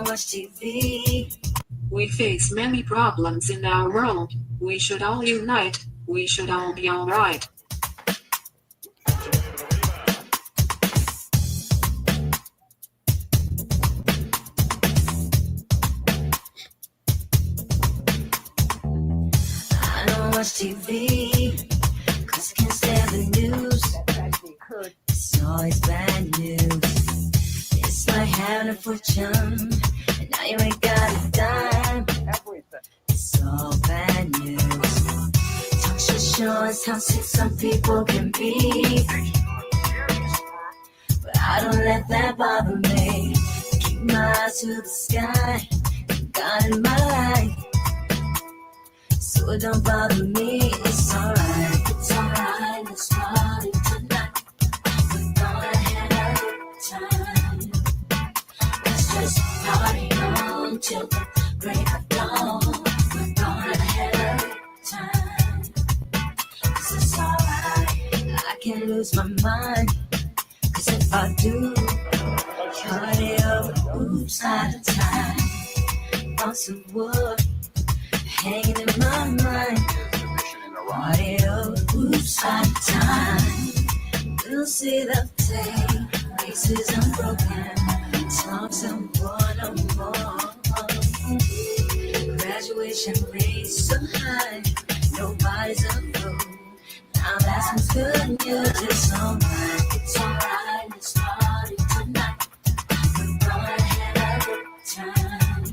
watch TV. We face many problems in our world. We should all unite. We should all be alright. I don't watch TV, cause I can't stand the news. It's always bad news. It's like having a fortune, and now you ain't got a dime. It's all bad news. Talk should show us how sick some people can be, but I don't let that bother me. Keep my eyes to the sky, God in my life, so it don't bother me. It's alright, let's party tonight. We're gonna have a good time. Let's just party on till the break of dawn. We're gonna have a good time. 'Cause it's alright, I can't lose my mind. 'Cause if I do, party over, oops, out of time. Thoughts of wood hanging in my mind. Party over, oops, out of time. You'll see the day, faces unbroken, talks of one or more. Graduation rates so high, nobody's a fool. Now that's some good news. It's alright, let's party tonight. We're gonna have a good time.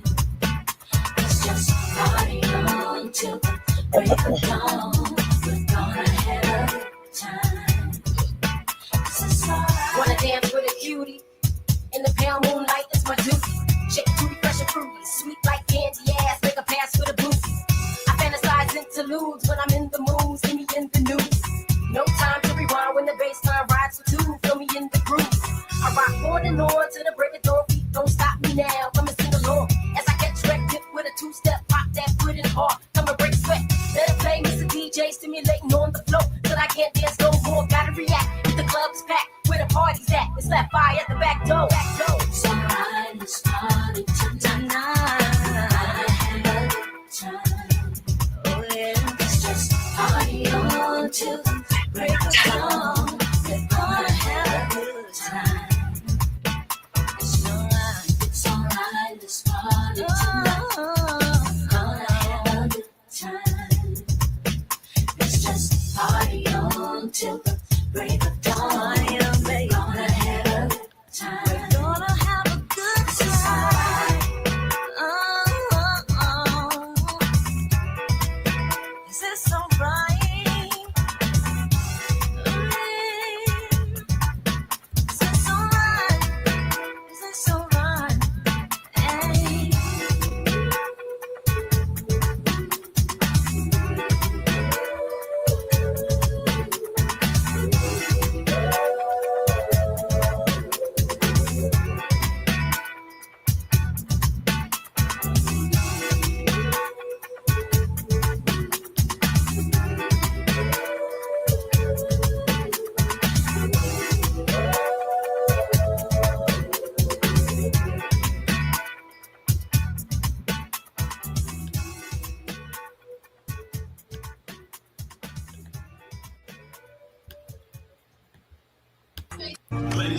Let's just party on till the break of dawn. We're gonna have a good time. It's alright. Wanna dance with a cutie in the pale moonlight? It's my duty. Shake tutti, fresh and fruity, sweet like candy ass. Make a pass for the booty. I fantasize interludes when I'm in the mood. See me in the news. No time to rewind when the bassline rides for two. Feel me in the groove. I rock on and on to the break of dawn. Feet don't stop me now. Come and sing along as I get directed with a two-step pop that foot in hard. Come and break sweat. Let it play, Mr. DJ, stimulating on the floor till I can't dance no more. Gotta react. If the club's packed, where the party's at, it's left by at the back door. It's alright, let's party tonight. Gotta have a good time. Oh yeah, let's just party on till the break of dawn. We're gonna have a good time. It's alright, let's party tonight. Gonna have a good time. Let's just party on till the break of dawn. We're gonna have a good time. We're gonna have a good time. Is this alright? Is this alright? Is this alright? Hey.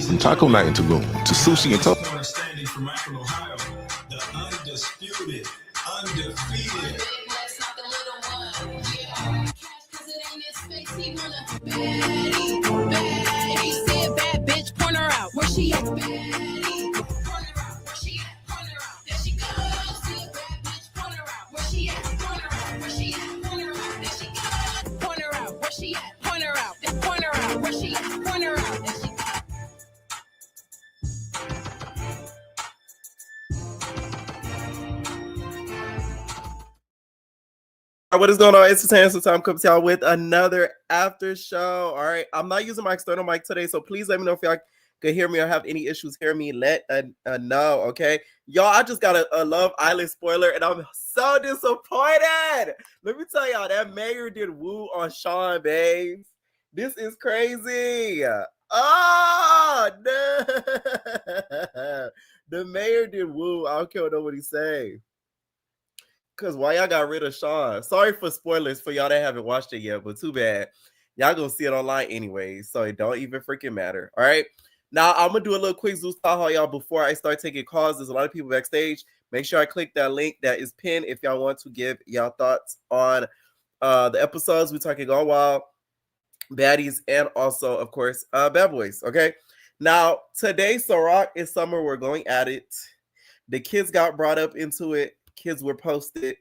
From taco night to sushi and taco. Standing from Akron, Ohio, the undisputed, undefeated. He said, bad bitch, point her out. Where she at? Baddie, point her out. Where she at? Point her out. There she goes. Said, bad bitch, point her out. Where she at? Point her out. Where she at? Point her out. There she goes. Point her out. Where she at? Point her out. Point her out. Where she at? Point her out. There she goes. What is going on? It's the so time comes y'all with another after show. All right, I'm not using my external mic today, so please let me know if y'all can hear me or have any issues hearing me. Let know, okay? Y'all, I just got a Love Island spoiler, and I'm so disappointed. Let me tell y'all, that mayor did woo on Sean, babes. This is crazy. Oh, no. The mayor did woo. I don't care what nobody say. Cause why y'all got rid of Sean? Sorry for spoilers for y'all that haven't watched it yet, but too bad. Y'all gonna see it online anyway, so it don't even freaking matter. All right. Now I'm gonna do a little quick Zeus Tahoe, y'all, before I start taking calls. There's a lot of people backstage. Make sure I click that link that is pinned if y'all want to give y'all thoughts on the episodes. We're talking Gone Wild, Baddies, and also, of course, Bad Boys. Okay. Now today, Ciroc and Summer were going at it. The kids got brought up into it. Kids were posted.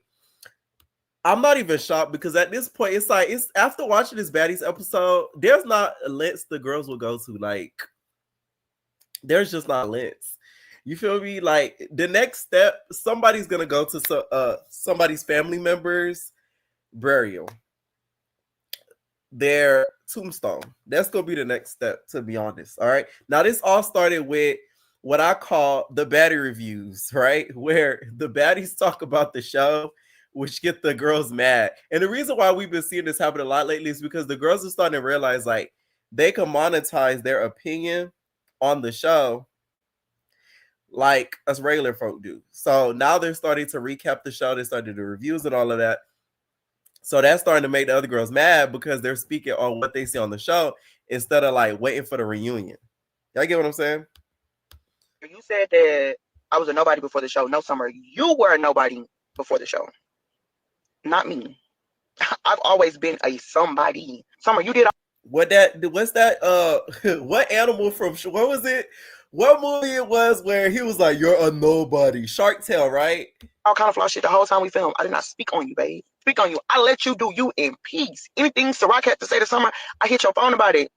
I'm not even shocked because at this point, it's like, it's after watching this Baddies episode, there's not lengths the girls will go to. Like, there's just not lengths. You feel me? Like, the next step, somebody's gonna go to somebody's family member's burial, their tombstone. That's gonna be the next step, to be honest. All right. Now, this all started with what I call the baddie reviews, right? Where the baddies talk about the show, which get the girls mad. And the reason why we've been seeing this happen a lot lately is because the girls are starting to realize, like, they can monetize their opinion on the show like us regular folk do. So now they're starting to recap the show. They started the reviews and all of that. So that's starting to make the other girls mad because they're speaking on what they see on the show instead of like waiting for the reunion. Y'all get what I'm saying? You said that I was a nobody before the show. No, Summer, you were a nobody before the show. Not me. I've always been a somebody. Summer, you did. What's that? What animal from, what was it? What movie it was where he was like, you're a nobody? Shark Tale, right? All kind of flaw shit the whole time we filmed. I did not speak on you, babe. Speak on you. I let you do you in peace. Anything Ciroc had to say to Summer, I hit your phone about it.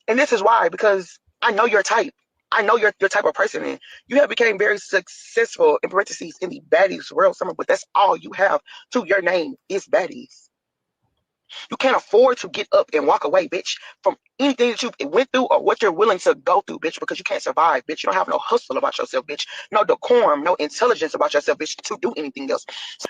And this is why, because I know your type. I know your type of person, and you have became very successful in parentheses in the baddies world, Summer, but that's all you have to your name is baddies. You can't afford to get up and walk away, bitch, from anything that you went through or what you're willing to go through, bitch, because you can't survive, bitch. You don't have no hustle about yourself, bitch. No decorum, no intelligence about yourself, bitch, to do anything else.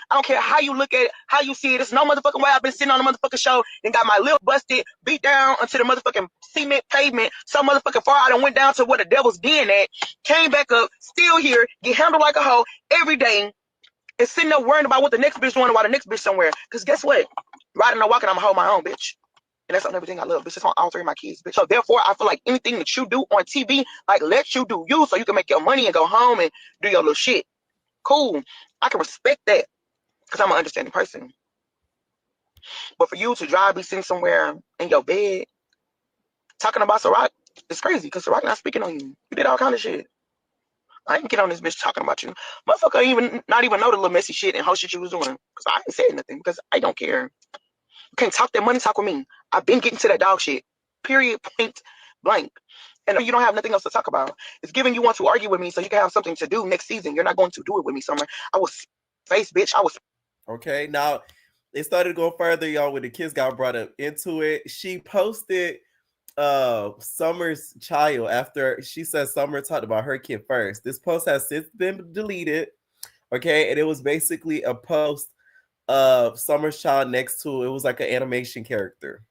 I don't care how you look at it, how you see it. There's no motherfucking way I've been sitting on the motherfucking show and got my lip busted, beat down onto the motherfucking cement pavement, so motherfucking far I done went down to where the devil's den at, came back up, still here, get handled like a hoe every day, and sitting there worrying about what the next bitch doing while the next bitch somewhere. Because guess what? Riding or walking, I'm going to hold my own, bitch. And that's on everything I love, bitch. It's on all three of my kids, bitch. So therefore, I feel like anything that you do on TV, like, let you do you so you can make your money and go home and do your little shit. Cool. I can respect that because I'm an understanding person. But for you to drive, be sitting somewhere in your bed, talking about Ciroc, it's crazy because Ciroc not speaking on you. You did all kind of shit. I ain't get on this bitch talking about you. Motherfucker even not even know the little messy shit and whole shit you was doing. Because I ain't saying nothing because I don't care. You can't talk that money talk with me. I've been getting to that dog shit. Period, point blank. And you don't have nothing else to talk about. It's giving you want to argue with me so you can have something to do next season. You're not going to do it with me, Summer. I was face, bitch. I was. Okay, now it started to go further, y'all, when the kids got brought up into it. She posted Summer's child after she said Summer talked about her kid first. This post has since been deleted. Okay, and it was basically a post of Summer's child next to it. Was like an animation character.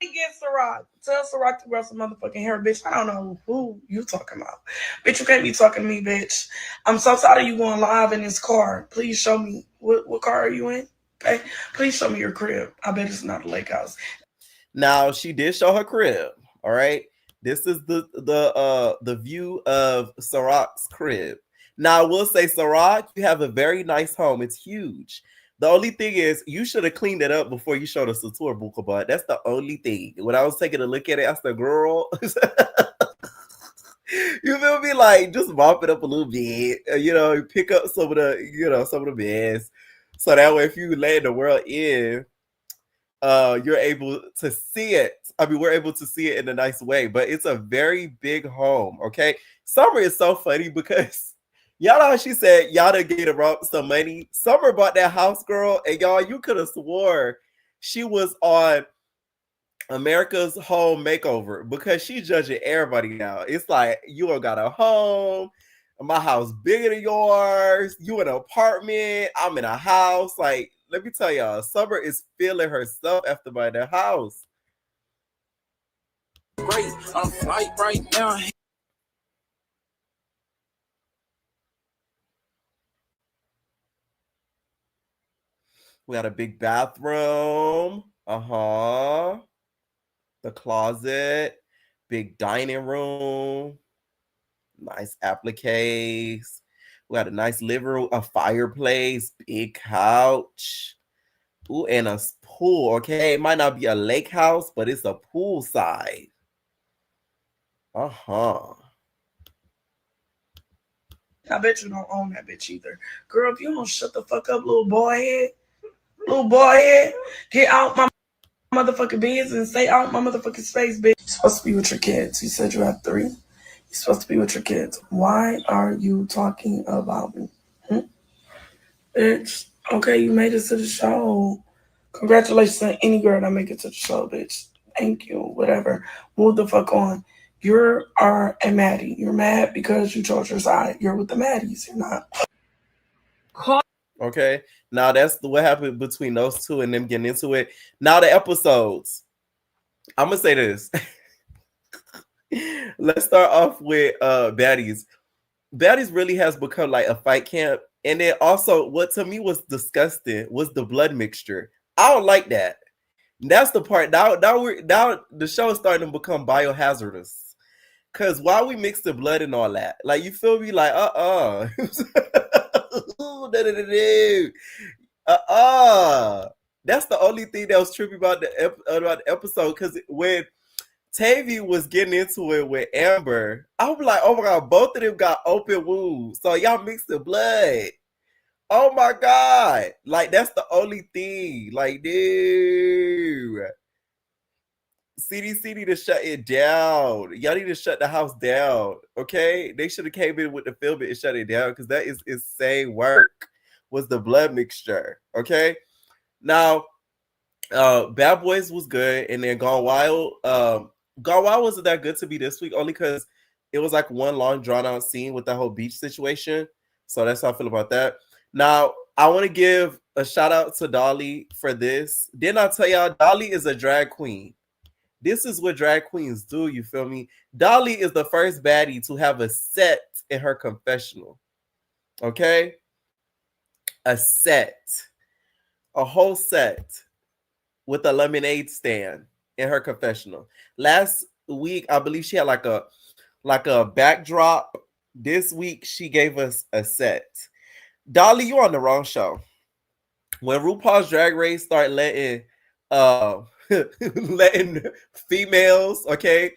Get Ciroc. Tell Ciroc to grow some motherfucking hair, bitch. I don't know who you talking about. Bitch, you can't be talking to me, bitch. I'm so tired of you going live in this car. Please show me what car are you in? Okay? Please show me your crib. I bet it's not a lake house. Now she did show her crib. All right. This is the view of Ciroc's crib. Now I will say, Ciroc, you have a very nice home. It's huge. The only thing is, you should have cleaned it up before you showed us the tour, Buka. That's the only thing. When I was taking a look at it, I said, girl, you feel me? Like, just mop it up a little bit. Pick up some of the mess. So that way, if you land the world in, you're able to see it. I mean, we're able to see it in a nice way. But it's a very big home, okay? Summer is so funny because y'all know how she said y'all done gave her some money. Summer bought that house, girl, and y'all, you could have swore she was on America's Home Makeover because she's judging everybody now. It's like, you all got a home, my house bigger than yours, you in an apartment, I'm in a house. Like, let me tell y'all, Summer is feeling herself after buying that house. Great, I'm right now. We got a big bathroom. The closet, big dining room, nice appliques. We got a nice living room, a fireplace, big couch. Ooh, and a pool. Okay, it might not be a lake house, but it's a pool side. I bet you don't own that bitch either. Girl, if you don't shut the fuck up, little boy head, get out my motherfucking business and stay out my motherfucking space, bitch. You're supposed to be with your kids. You said you have 3. You're supposed to be with your kids. Why are you talking about me? Bitch. Okay, you made it to the show. Congratulations to any girl that make it to the show, bitch. Thank you. Whatever. Move the fuck on. You are a Maddie. You're mad because you chose your side. You're with the Maddies. You're not. Okay. Now that's what happened between those two and them getting into it. Now the episodes. I'm gonna say this. Let's start off with Baddies. Baddies really has become like a fight camp. And then also what to me was disgusting was the blood mixture. I don't like that. That's the part. Now the show is starting to become biohazardous. Cause why we mix the blood and all that? Like you feel me? Like That's the only thing that was trippy about the episode. Cause when Tavy was getting into it with Amber, I was like, oh my god, both of them got open wounds. So y'all mixed the blood. Oh my god. Like that's the only thing. Like, dude. CDC need to shut it down. Y'all need to shut the house down. Okay? They should have came in with the film and shut it down because that is insane work. Was the blood mixture. Okay? Now, Bad Boys was good, and then Gone Wild. Gone Wild wasn't that good to be this week, only because it was like one long drawn out scene with that whole beach situation. So that's how I feel about that. Now, I want to give a shout out to Dolly for this. Didn't I tell y'all Dolly is a drag queen? This is what drag queens do, you feel me? Dolly is the first baddie to have a set in her confessional. Okay? A set. A whole set with a lemonade stand in her confessional. Last week, I believe she had like a backdrop. This week, she gave us a set. Dolly, you on the wrong show. When RuPaul's Drag Race start letting letting females, okay,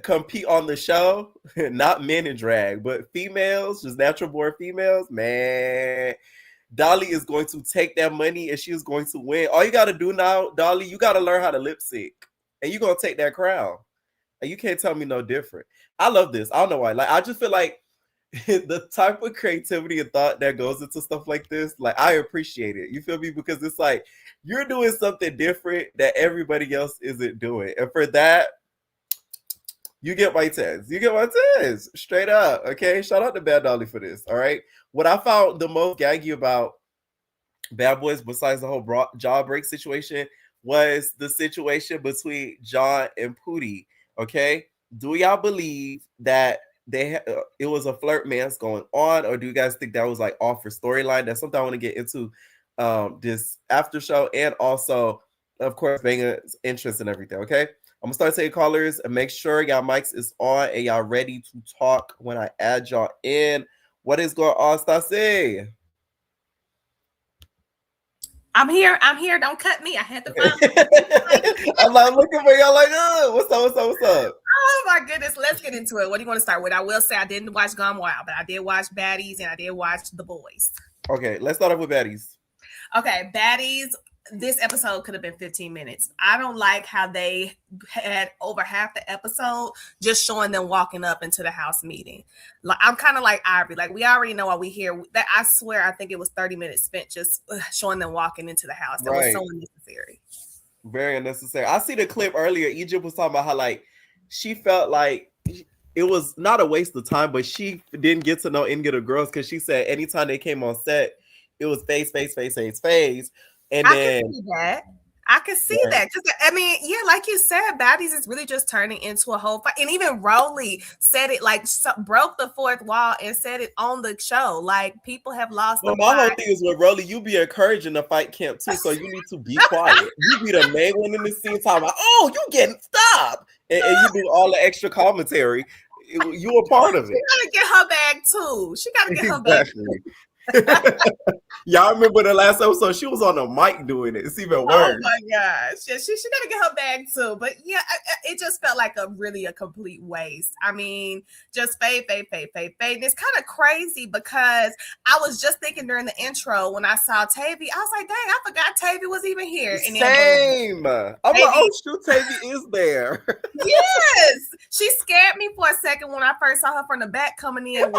compete on the show, not men in drag, but females, just natural born females, man, Dolly is going to take that money and she is going to win. All you got to do now, Dolly, you got to learn how to lip sync and you're going to take that crown. And you can't tell me no different. I love this. I don't know why. Like, I just feel like the type of creativity and thought that goes into stuff like this, like, I appreciate it. You feel me? Because it's like, you're doing something different that everybody else isn't doing. And for that, you get my 10s. You get my 10s. Straight up. Okay? Shout out to Bad Dolly for this. All right? What I found the most gaggy about Bad Boys, besides the whole jaw break situation, was the situation between John and Pootie. Okay? Do y'all believe that it was a flirt man's going on, or do you guys think that was like off for storyline? That's something I want to get into this after show, and also, of course, Banger's interest and everything. Okay, I'm gonna start taking callers and make sure y'all mics is on and y'all ready to talk when I add y'all in. What is going on, Stassi? I'm here. Don't cut me. I had to find I'm like looking for y'all like, what's up? Oh my goodness. Let's get into it. What do you want to start with? I will say I didn't watch Gone Wild, but I did watch Baddies and I did watch The Boys. Okay, let's start off with Baddies. Okay, Baddies. This episode could have been 15 minutes. I don't like how they had over half the episode just showing them walking up into the house meeting. Like, I'm kind of like Ivory. Like, we already know why we here. That I swear, I think it was 30 minutes spent just showing them walking into the house. That was so unnecessary. Very unnecessary. I see the clip earlier. Egypt was talking about how like she felt like it was not a waste of time, but she didn't get to know any of the girls because she said anytime they came on set, it was face. And I then can see that. I can see Right. that. 'Cause, I mean, yeah, like you said, Baddies is really just turning into a whole fight. And even Rolly said it, like, broke the fourth wall and said it on the show. Like, people have lost Well, the my whole plot. thing is with Rolly, you be encouraging the fight camp too, so you need to be quiet. You be the main one in the scene talking about, oh, you getting stopped, and you do all the extra commentary. You a part of She it. gotta get her bag too. She gotta get her bag. Exactly. Y'all remember the last episode? She was on the mic doing it. It's even Oh worse. my gosh. Yeah, she gotta get her bag too. But yeah, it just felt like a complete waste. I mean, just fade. And it's kind of crazy because I was just thinking during the intro when I saw Tavy, I was like, dang, I forgot Tavy was even here. And then Same. I'm like, oh shoot, Tavy is there. yes, she scared me for a second when I first saw her from the back coming in.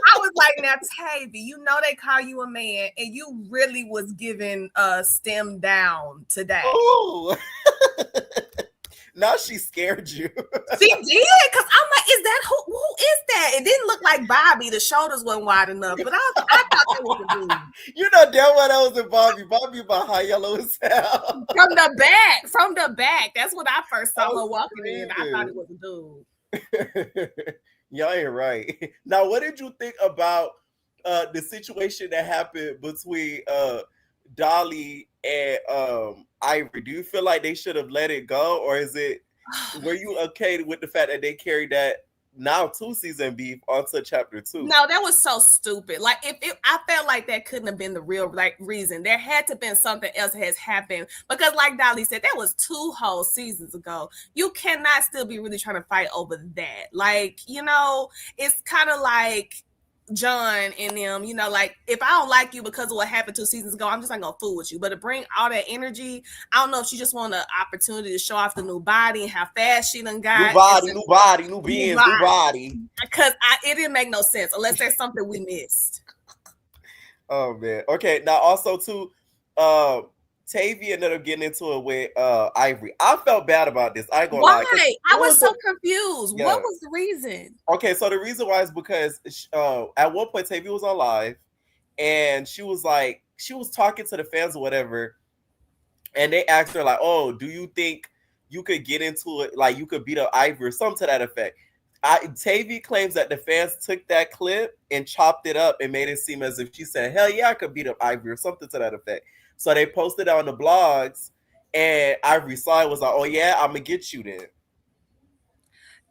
I was like, now Tavy, you know they call you a man, and you really was giving stem down today. Oh, now she scared you. She did, because I'm like, is that who is that? It didn't look like Bobby. The shoulders weren't wide enough, but I thought that was a dude. You know damn well that wasn't Bobby. Bobby about high yellow as hell. From the back. That's when I first saw her walking in. I thought it was a dude. Y'all ain't right. Now, what did you think about the situation that happened between Dolly and Ivory? Do you feel like they should have let it go, or were you okay with the fact that they carried that now 2-season beef onto chapter 2? No, that was so stupid. Like, I felt like that couldn't have been the real reason. There had to have been something else has happened, because like Dolly said, that was 2 whole seasons ago. You cannot still be really trying to fight over that. Like, it's kind of like John and them, like, if I don't like you because of what happened 2 seasons ago, I'm just not gonna fool with you. But to bring all that energy, I don't know if she just want an opportunity to show off the new body and how fast she done got. New body. Because it didn't make no sense unless there's something we missed. Oh man. Okay. Now also too, Tavy ended up getting into it with Ivory. I felt bad about this. I ain't gonna lie. Why? I was so confused. Yeah. What was the reason? Okay, so the reason why is because at one point Tavy was on live, and she was talking to the fans or whatever, and they asked her like, "Oh, do you think you could get into it? Like, you could beat up Ivory or something to that effect?" Tavy claims that the fans took that clip and chopped it up and made it seem as if she said, "Hell yeah, I could beat up Ivory" or something to that effect. So they posted it on the blogs, and Ivory saw it, was like, "Oh yeah, I'm gonna get you then."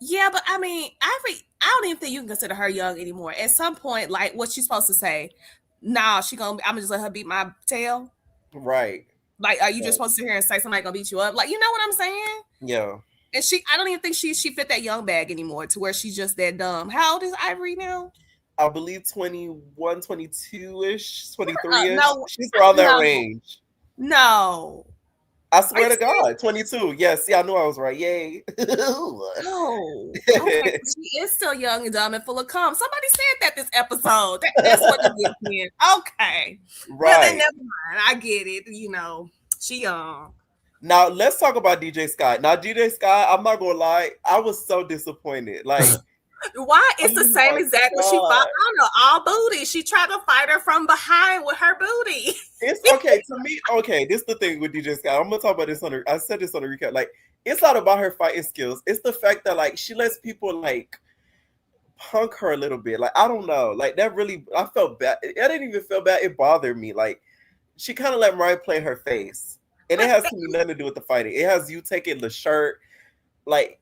Yeah, but I mean, Ivory, I don't even think you can consider her young anymore. At some point, like, what's she supposed to say? Nah, I'm gonna just let her beat my tail. Right. Like, are you just supposed to sit here and say somebody gonna beat you up? Like, you know what I'm saying? Yeah. And I don't even think she fit that young bag anymore, to where she's just that dumb. How old is Ivory now? I believe 21, 22-ish, 23-ish. No, she's around that range. No. I swear to God, 22. Yes, I knew I was right. Yay. No. Okay. She is still young and dumb and full of cum. Somebody said that this episode. That's what it gets in. Okay. Right. Well, never mind. I get it. She young. Now, let's talk about DJ Sky. Now, DJ Sky, I'm not going to lie, I was so disappointed. Like, why? It's the same exact when she fought on her, all booty. She tried to fight her from behind with her booty. It's okay to me. Okay, this is the thing with DJ Sky. I'm gonna talk about this I said this on the recap. Like, it's not about her fighting skills. It's the fact that, like, she lets people like punk her a little bit. Like, I don't know. Like, that really, I felt bad. I didn't even feel bad. It bothered me. Like, she kind of let Mariah play her face, and it has nothing to do with the fighting. It has you taking the shirt, like.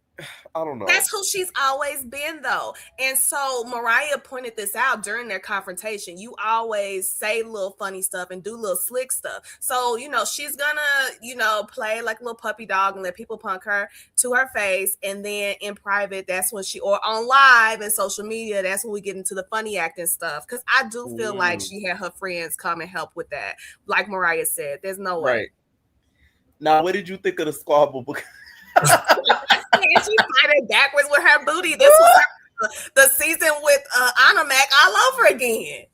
I don't know. That's who she's always been, though. And so Mariah pointed this out during their confrontation. You always say little funny stuff and do little slick stuff. So, she's gonna, play like a little puppy dog and let people punk her to her face. And then in private, that's when or on live and social media, that's when we get into the funny acting stuff. Because I do feel like she had her friends come and help with that. Like Mariah said, there's no way. Right. Now, what did you think of the squabble? She fighting backwards with her booty. This was the season with Anna Mac all over again.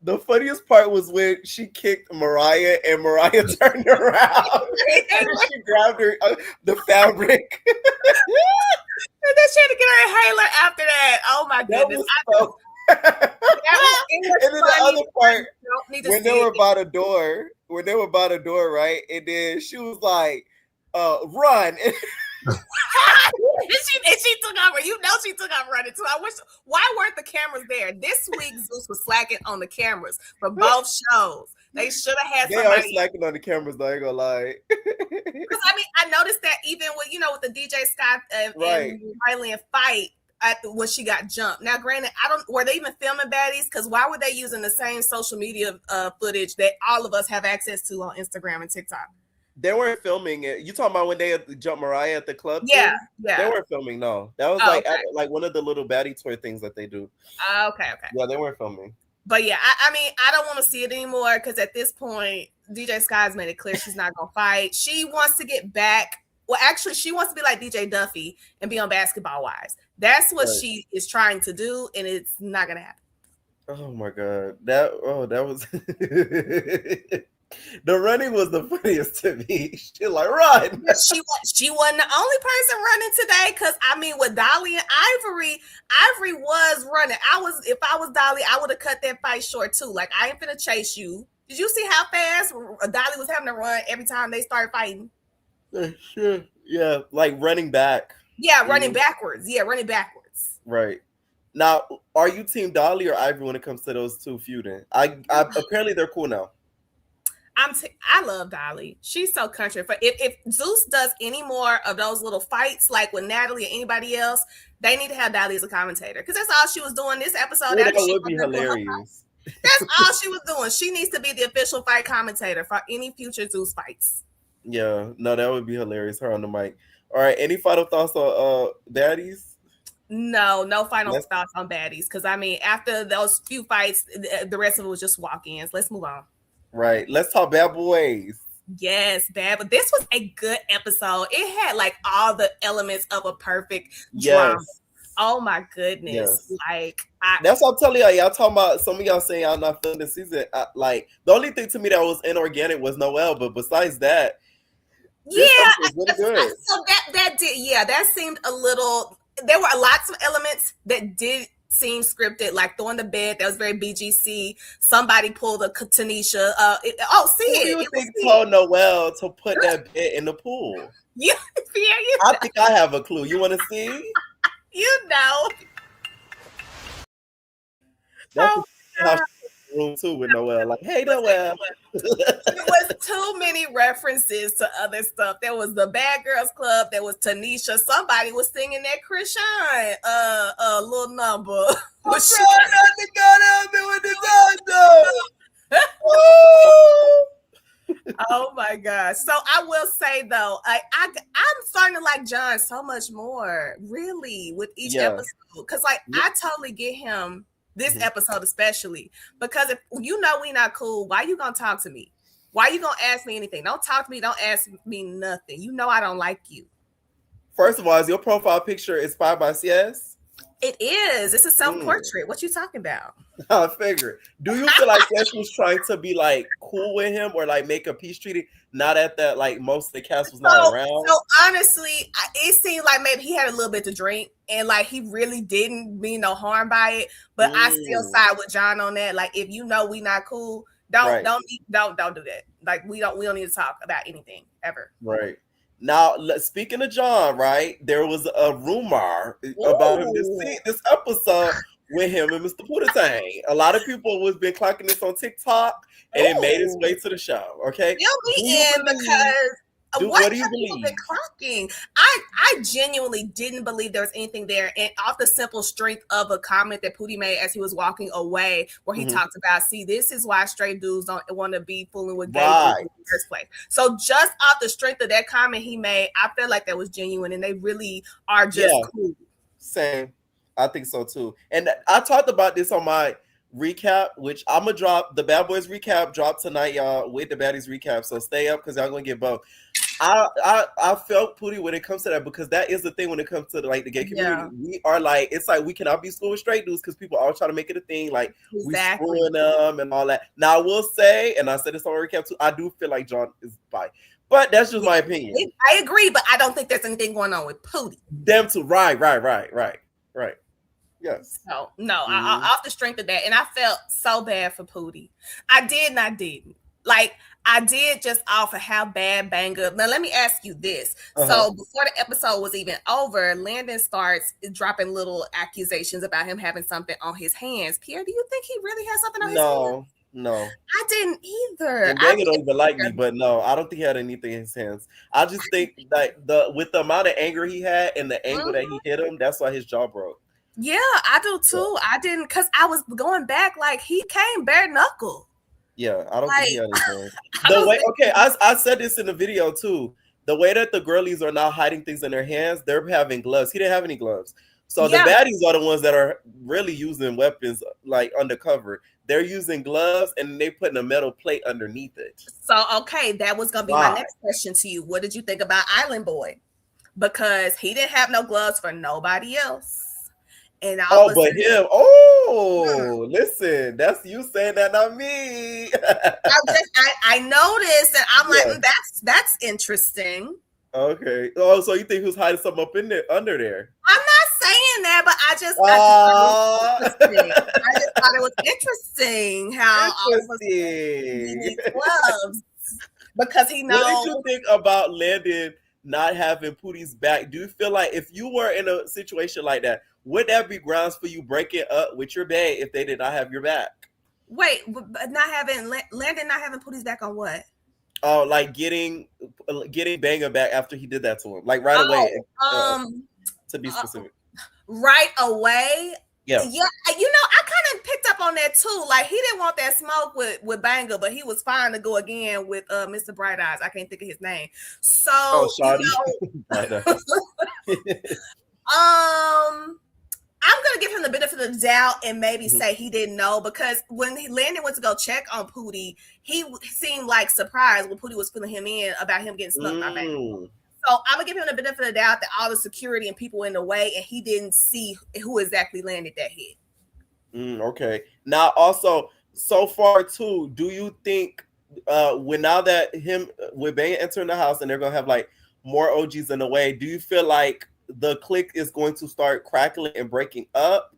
The funniest part was when she kicked Mariah and Mariah turned around and she grabbed her the fabric. And then she had to get her inhaler after that. Oh my goodness. And then the other part, when they were by the door, right? And then she was like, run. and she took off. You know she took off running too. I wish. Why weren't the cameras there? This week Zeus was slacking on the cameras for both shows. They should have had somebody. They are slacking on the cameras, though. I ain't gonna lie. Because I mean, I noticed that even with with the DJ Scott and Riley and fight when she got jumped. Now, granted, were they even filming Baddies? Because why were they using the same social media footage that all of us have access to on Instagram and TikTok? They weren't filming it. You talking about when they jumped Mariah at the club? Yeah, too? Yeah. They weren't filming. No, that was like one of the little baddie tour things that they do. Okay. Yeah, they weren't filming. But yeah, I mean, I don't want to see it anymore because at this point, DJ Sky's made it clear she's not gonna fight. She wants to get back. Well, actually, she wants to be like DJ Duffy and be on Basketball Wives. That's what she is trying to do, and it's not gonna happen. Oh my god, that was. The running was the funniest to me. She like run. She wasn't the only person running today. Because I mean, with Dolly and Ivory was running. If I was Dolly, I would have cut that fight short too. Like I ain't finna chase you. Did you see how fast Dolly was having to run every time they started fighting? Sure. Yeah, like running back. Yeah, running backwards. Yeah, running backwards. Right. Now, are you team Dolly or Ivory when it comes to those two feuding? I apparently they're cool now. I love Dolly. She's so country. But if Zeus does any more of those little fights, like with Natalie or anybody else, they need to have Dolly as a commentator because that's all she was doing this episode. That would be hilarious. That's all she was doing. She needs to be the official fight commentator for any future Zeus fights. Yeah, no, that would be hilarious. Her on the mic. All right, any final thoughts on Baddies? No final thoughts on Baddies because I mean, after those few fights, the rest of it was just walk-ins. Let's move on. Right. Let's talk Bad Boys. Yes, but this was a good episode. It had like all the elements of a perfect drama. Oh my goodness. Yes. Like that's what I'm telling y'all. Y'all talking about some of y'all saying y'all not feeling the season. Like the only thing to me that was inorganic was Noelle, but besides that, really good. So that seemed a little. There were lots of elements that did seem scripted, like throwing the bed. That was very BGC. Somebody pulled a Tanisha. Who do you think told Noelle to put that bed in the pool? Yeah, I think I have a clue. You want to see? You know. That's room too with Noelle. Like, hey, Noelle. There was too many references to other stuff. There was the Bad Girls Club. There was Tanisha. Somebody was singing that Krishan little number. I'm trying not to go down there with the Oh my gosh. So I will say though, I'm starting to like John so much more, really, with each episode. Because I totally get him this episode especially. Because if you know we not cool, why you gonna talk to me? Why you gonna ask me anything? Don't talk to me, don't ask me nothing. You know I don't like you. First of all, is your profile picture inspired by CS? It is. It's a self-portrait. What you talking about? I figured. Do you feel like CS was trying to be like cool with him or like make a peace treaty? Not at that, like most of the cast was not around. So honestly, it seemed like maybe he had a little bit to drink and like he really didn't mean no harm by it. But I still side with John on that. Like if you know we not cool, don't do that. Like we don't need to talk about anything ever. Right. Now, speaking of John, right, there was a rumor about him this episode with him and Mr. Pootatang. A lot of people was been clocking this on TikTok, and it made its way to the show. Okay, you'll be in because what do you believe? Been clocking? I genuinely didn't believe there was anything there, and off the simple strength of a comment that Pootie made as he was walking away, where he talked about, see, this is why straight dudes don't want to be fooling with gays in the first place. So just off the strength of that comment he made, I feel like that was genuine, and they really are just cool. Same, I think so too. And I talked about this on my recap, which I'm gonna drop. The Bad Boys recap drop tonight, y'all, with the Baddies recap. So stay up because y'all gonna get both. I felt Pootie when it comes to that because that is the thing when it comes to like the gay community. We are like, it's like we cannot be screwing straight dudes because people always try to make it a thing. Like we screwing them and all that. Now I will say, and I said this on my recap too, I do feel like John is bi. But that's just my opinion. I agree, but I don't think there's anything going on with Pootie. Them too. Right. Yeah. Yes. So no, off the strength of that, and I felt so bad for Pootie. I did and I didn't. Like I did just off of how bad Banger. Now let me ask you this. So before the episode was even over, Landon starts dropping little accusations about him having something on his hands. Pierre, do you think he really has something on his hands? No. I didn't either. And Banger don't even like me, but no, I don't think he had anything in his hands. I just think like with the amount of anger he had and the angle that he hit him, that's why his jaw broke. Yeah, I do too. I didn't, because I was going back like he came bare knuckle. Yeah, I don't think he had anything. The way, okay, I said this in the video too. The way that the girlies are now hiding things in their hands, they're having gloves. He didn't have any gloves. So the baddies are the ones that are really using weapons like undercover. They're using gloves and they putting a metal plate underneath it. So, okay, that was going to be my next question to you. What did you think about Island Boy? Because he didn't have no gloves for nobody else. And but him. Listen, that's you saying that, not me. I noticed, and I'm like, that's interesting. Okay. Oh, so you think he was hiding something up in there, under there? I'm not saying that, but I just thought it was interesting how he needs gloves because he knows. What did you think about Landon not having Pootie's back? Do you feel like if you were in a situation like that, would that be grounds for you breaking up with your bae if they did not have your back? Wait, but not having Landon not having Pootie's back on what? Oh, like getting Banger back after he did that to him, like right away. To be specific, right away. Yeah. You know, I kind of picked up on that too. Like he didn't want that smoke with Banger, but he was fine to go again with Mr. Bright Eyes. I can't think of his name. So, Shawty. I'm gonna give him the benefit of the doubt and maybe say he didn't know, because when Landon went to go check on Pootie, he seemed like surprised when Pootie was filling him in about him getting snuck by Banger. So I'm gonna give him the benefit of the doubt that all the security and people in the way, and he didn't see who exactly landed that hit. Okay. Now, also, so far too, do you think when now that with Banger entering the house and they're gonna have like more OGs in the way, do you feel like the clique is going to start crackling and breaking up,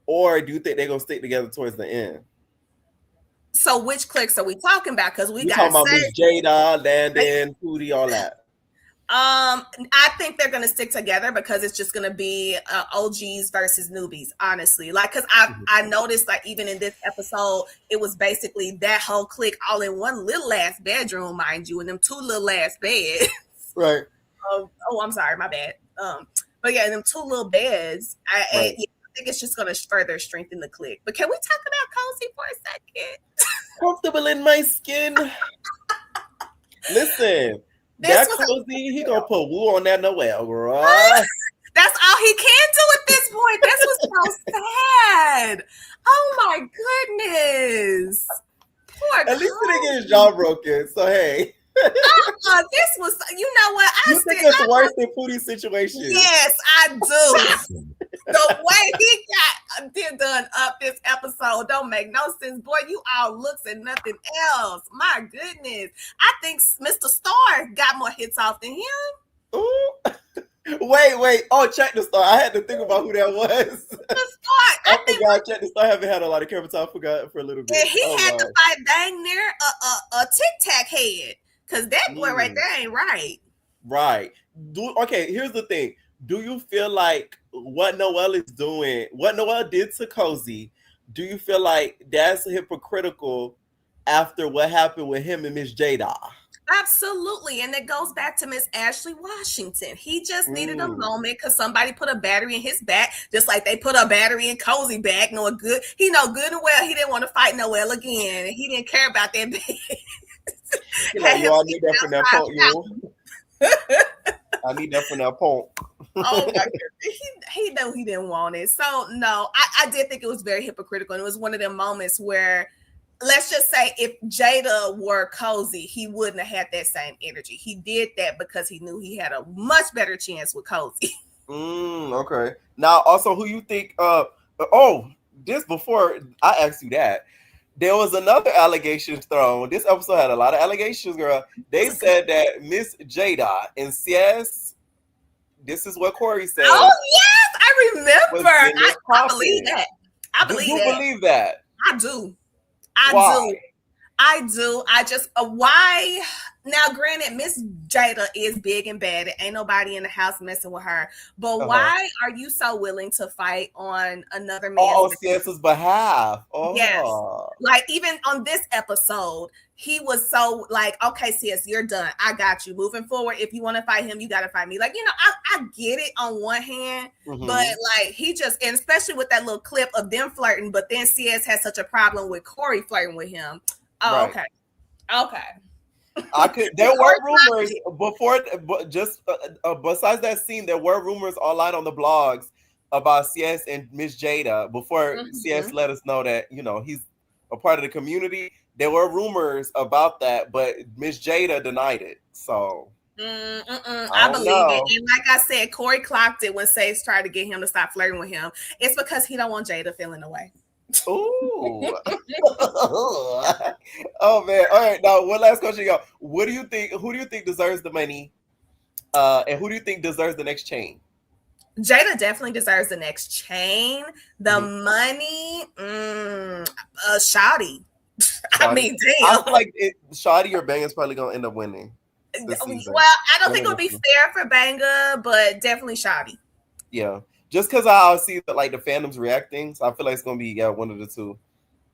or do you think they're gonna stick together towards the end? So which cliques are we talking about? Because we got talking about Miss Jada, Landon, Pootie, all that. I think they're gonna stick together because it's just gonna be OGs versus newbies, honestly. Like, cause I noticed like even in this episode, it was basically that whole clique all in one little ass bedroom, mind you, and them two little ass beds. Right. I'm sorry, my bad. But yeah, them two little beds. I think it's just gonna further strengthen the clique. But can we talk about Cozy for a second? Comfortable in my skin. Listen, that Cozy, he gonna put woo on that Noel, girl. That's all he can do at this point. This was so sad. Oh my goodness. Poor At least he didn't get his jaw broken. So hey. This was, you know what? You think it's worse than Pootie's situation? Yes, I do. The way he got done up this episode don't make no sense. Boy, you all looks and nothing else. My goodness. I think Mr. Star got more hits off than him. Ooh. Wait. Oh, check the Star. I had to think about who that was. The Star. I forgot. Check the Star. I haven't had a lot of camera time. I forgot for a little bit. And he had to fight dang near a tic-tac head. Because that boy right there ain't right. Right. Okay, here's the thing. Do you feel like what Noel is doing, what Noel did to Cozy, do you feel like that's hypocritical after what happened with him and Miss Jada? Absolutely. And it goes back to Miss Ashley Washington. He just needed a moment because somebody put a battery in his back, just like they put a battery in Cozy back. He know good and well he didn't want to fight Noel again. And he didn't care about that bed. Like, I need that from that punk, I need that from that punk. Oh my goodness. He knew he didn't want it. So no, I did think it was very hypocritical. And it was one of them moments where, let's just say if Jada were Cozy, he wouldn't have had that same energy. He did that because he knew he had a much better chance with Cozy. Okay. Now, also, who you think, this before I asked you that, there was another allegation thrown. This episode had a lot of allegations, girl. They said that Miss Jada and CS, this is what Corey said. Oh, yes, I I remember. was in this I believe coffin. that. I Do believe you that. believe that? I do. I Why? do. I do. I just why now granted Miss Jada is big and bad. There ain't nobody in the house messing with her. But why are you so willing to fight on another man's on Sienna's behalf? Yes. Oh. Like even on this episode, he was so like, okay, sis, you're done. I got you. Moving forward, if you want to fight him, you got to fight me. Like, you know, I get it on one hand, Mhm. but like he just, and especially with that little clip of them flirting, but then CS has such a problem with Corey flirting with him. Oh, Right. okay. I could. There were rumors before, just besides that scene, there were rumors online on the blogs about CS and Miss Jada before CS let us know that, you know, he's a part of the community. There were rumors about that, but Miss Jada denied it. So I believe it. And like I said, Corey clocked it when Sage tried to get him to stop flirting with him. It's because he don't want Jada feeling away. Ooh. Oh man. All right. Now, one last question, y'all. What do you think? Who do you think deserves the money? And who do you think deserves the next chain? Jada definitely deserves the next chain. The money, Shawty. I mean, damn. I feel like Shawty or Bang is probably gonna end up winning. Well, I don't think it would be fair for Banga, but definitely Shawty. Yeah. Just because I see that like the fandom's reacting, so I feel like it's gonna be one of the two.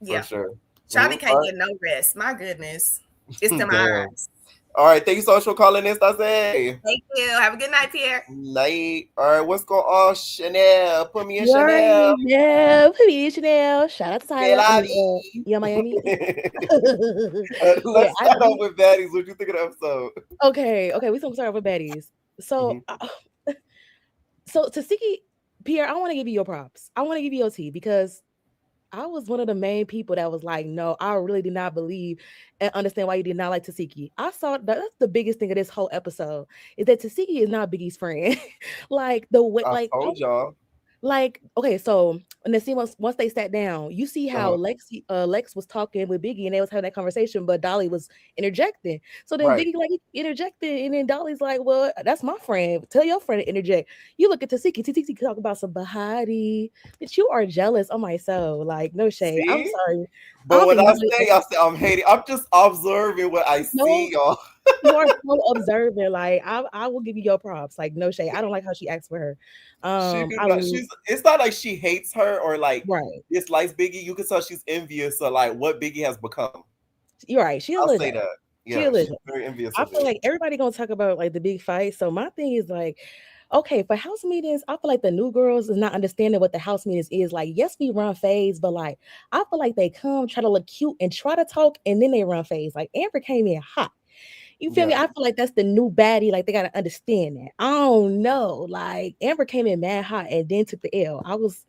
For sure. Shawty can't get no rest. My goodness. It's them eyes. All right, thank you so much for calling in, Stacey. Thank you. Have a good night, Pierre. Night. All right, what's going on, Chanel? Put me in Chanel. Yeah, put me in Chanel. Shout out to Tyler. Yeah, Miami. Let's start off with Baddies. What do you think of the episode? Okay, we gonna start off with Baddies. So, so Tasiki, Pierre, I want to give you your props. I want to give you your tea because I was one of the main people that was like, no, I really did not believe and understand why you did not like Tasiki. I saw that's the biggest thing of this whole episode is that Tasiki is not Biggie's friend. Like the way, I told y'all. Like, okay, so and then see once they sat down, you see how Lex was talking with Biggie and they was having that conversation, but Dolly was interjecting. So then Biggie like interjected, and then Dolly's like, "Well, that's my friend. Tell your friend to interject." You look at Tasiki talk about some Bahati, but you are jealous on my soul. Like, no shade. See? I'm sorry. But when I say I'm hating, I'm just observing what I see, y'all. You are so observant. Like, I will give you your props. Like, no shade. I don't like how she acts for her. It's not like she hates her or like dislikes Biggie. You can tell she's envious of like what Biggie has become. You're right. I'll say that. Yeah, she's very envious. I feel like everybody gonna talk about like the big fight. So my thing is like, okay, for house meetings, I feel like the new girls is not understanding what the house meetings is. Like, yes, we run phase, but like I feel like they come try to look cute and try to talk, and then they run phase. Like Amber came in hot. You feel me? I feel like that's the new baddie. Like they gotta understand that. I don't know. Like Amber came in mad hot and then took the L. I was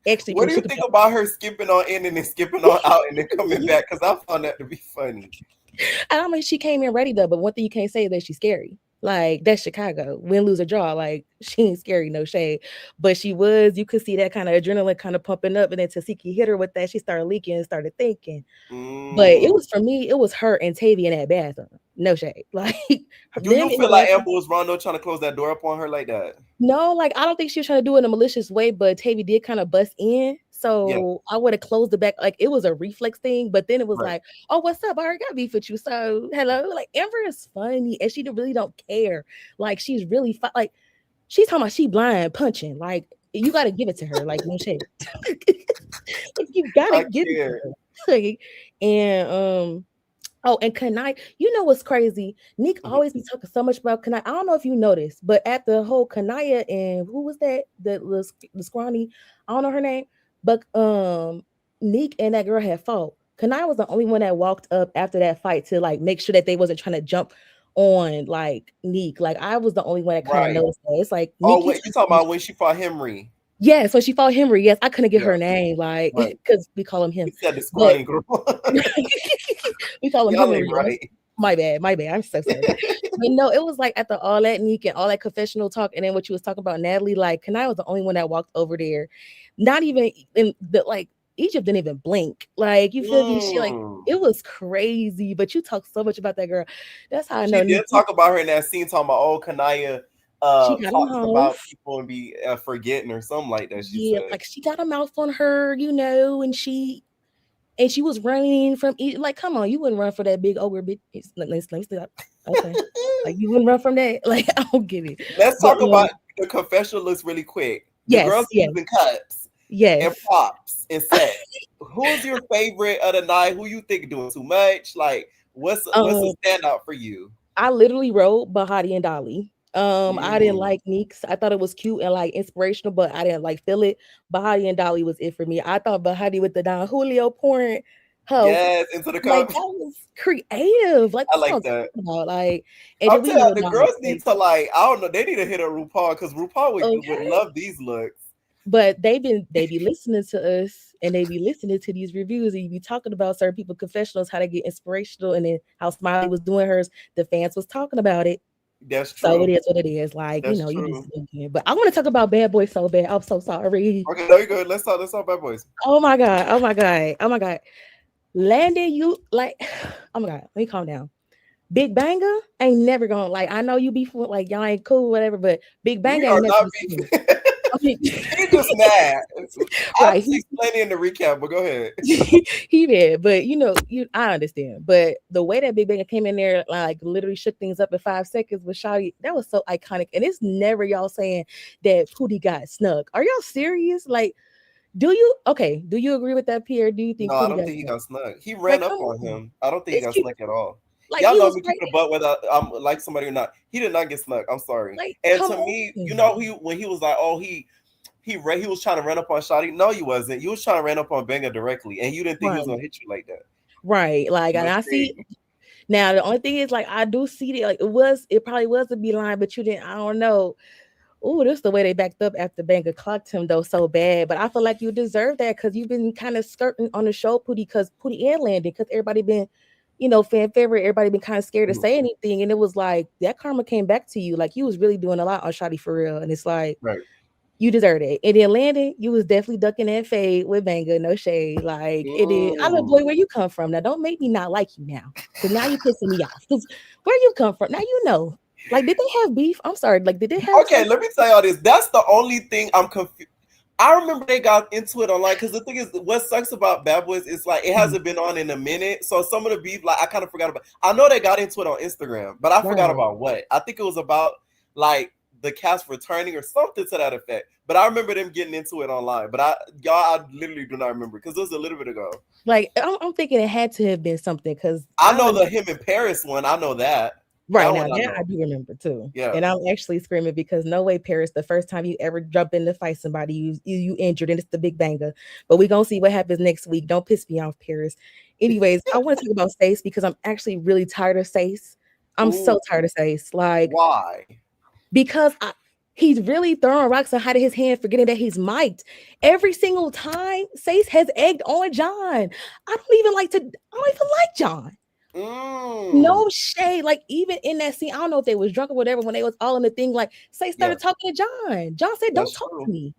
actually. What do you think about her skipping on in and then skipping on out and then coming back? Because I found that to be funny. I mean, she came in ready though, but one thing you can't say is that she's scary. Like that's Chicago. Win, lose, or draw. Like she ain't scary, no shade. But she was. You could see that kind of adrenaline kind of pumping up, and then Tasiki hit her with that. She started leaking and started thinking. But it was for me. It was her and Tavy in that bathroom. No shade. Like, do you feel like Amber was Rondo trying to close that door up on her like that? No, like I don't think she was trying to do it in a malicious way, but Tavy did kind of bust in. So I would have closed the back. Like it was a reflex thing, but then it was like, oh, what's up? I already got beef with you. So hello. Like Amber is funny and she really don't care. Like she's really like she's talking about she blind punching. Like you got to give it to her. Like no shade. You got to give it to her. Like, and oh, and Kanai, you know what's crazy? Nick always be talking so much about Kanai. I don't know if you noticed, but at the whole Kanaya and who was that? The scrawny, I don't know her name, but Nick and that girl had fought. Kanaya was the only one that walked up after that fight to like make sure that they wasn't trying to jump on like Nick. Like I was the only one that kind of noticed that. It's like wait, you talking about when she fought Henry? Yeah, so she fought Henry. Yes, I couldn't get her name, like because we call him him. You said the scrawny girl. We call him Henry. Right. My bad. I'm so sorry. But no, it was like at all that Nick and all that confessional talk, and then what you was talking about, Natalie. Like, Kanai was the only one that walked over there. Not even in the like Egypt didn't even blink. Like, you feel me? She like it was crazy. But you talk so much about that girl. That's how I know. She did talk about her in that scene, talking about Kanaya She got a talks about mouth. people and be forgetting or something like that. She Yeah, said. like she got a mouth on her, and she was running from like, come on, you wouldn't run for that big ogre bitch. Let's stop. Okay, like you wouldn't run from that. Like I don't get it. Let's But talk about the confessional list really quick. The girls yes, using cups and yes. props and sex. Who's your favorite of the night? Who you think doing too much? Like, what's a standout for you? I literally wrote Bahati and Dolly. I didn't Mm. like Neeks. I thought it was cute and like inspirational, but I didn't like feel it. Bahati and Dolly was it for me. I thought Bahati with the Don Julio pouring her Yes, into the like cup. that was creative. Like I that's what like I'm that. talking about. Like, and I'm then we telling know you, the Don girls was need fake. to like, I don't know, they need to hit a RuPaul because RuPaul would Okay. love these looks. But they be listening to us and they be listening to these reviews and you be talking about certain people confessionals, how they get inspirational, and then how Smiley was doing hers. The fans was talking about it. That's true. So it is what it is. Like, That's you true. just again. But I want to talk about Bad Boys so bad. I'm so sorry. Okay, no, you're good. Let's talk Bad Boys. Oh my god. Oh my god. Oh my god. Landon, you like, oh my god. Let me calm down. Big Banger ain't never gonna like. I know you beef with like y'all ain't cool, whatever, but Big Banger We ain't are never not gonna beefing. see it. I mean, He's just mad. right. I'll explain in the recap, but go ahead. He did, but I understand. But the way that Big Banger came in there, like literally shook things up in 5 seconds with Shawty, that was so iconic. And it's never y'all saying that Pootie got snug. Are y'all serious? Like, do you agree with that, Pierre? Do you think No, I Pootie don't got think he snug? got snuck. He Like, ran up come on on. him. I don't think he It's got cute. snuck at all. Like Y'all he know was me right. keeping a butt whether I'm like somebody or not. He did not get snuck. I'm sorry. Like, And come to on. me, when he was like, oh, he was trying to run up on Shotty. No, you wasn't. You was trying to run up on Banger directly, and you didn't think he was gonna hit you like that. Right. Like, and I see now the only thing is like I do see that like it probably was a beeline, but you didn't, I don't know. Oh, this is the way they backed up after Banger clocked him though so bad. But I feel like you deserve that because you've been kind of skirting on the show, Pootie, because Pootie and Landon, because everybody been, fan favorite, everybody been kind of scared to say anything. And it was like that karma came back to you. Like you was really doing a lot on Shotty for real. And it's like you deserved it. And then Landon, you was definitely ducking that fade with Banger, no shade. Like it is. I know, boy, where you come from. Now don't make me not like you now. Because now you're pissing me off. Because where you come from, now you know. Like, did they have beef? I'm sorry. Like, did they have? Okay, let me tell y'all this. That's the only thing I'm confused. I remember they got into it online because the thing is, what sucks about Bad Boys is like it hasn't been on in a minute. So some of the beef, like I kind of forgot about. I know they got into it on Instagram, but I forgot about what. I think it was about like the cast returning or something to that effect. But I remember them getting into it online. But I literally do not remember because it was a little bit ago. Like I'm thinking it had to have been something because I know the him in Paris one. I know that. Right now, that I do remember too. Yeah, and I'm actually screaming because no way, Paris. The first time you ever jump in to fight somebody, you injured, and it's the Big Banger. But we gonna see what happens next week. Don't piss me off, Paris. Anyways, I want to talk about Stace because I'm actually really tired of Stace. I'm so tired of Stace. Like, why? Because he's really throwing rocks and hiding his hand, forgetting that he's mic'd. Every single time, Stace has egged on John. I don't even like John. No shade. Like even in that scene, I don't know if they was drunk or whatever when they was all in the thing. Like Say started talking to John. John said, "Don't talk to me.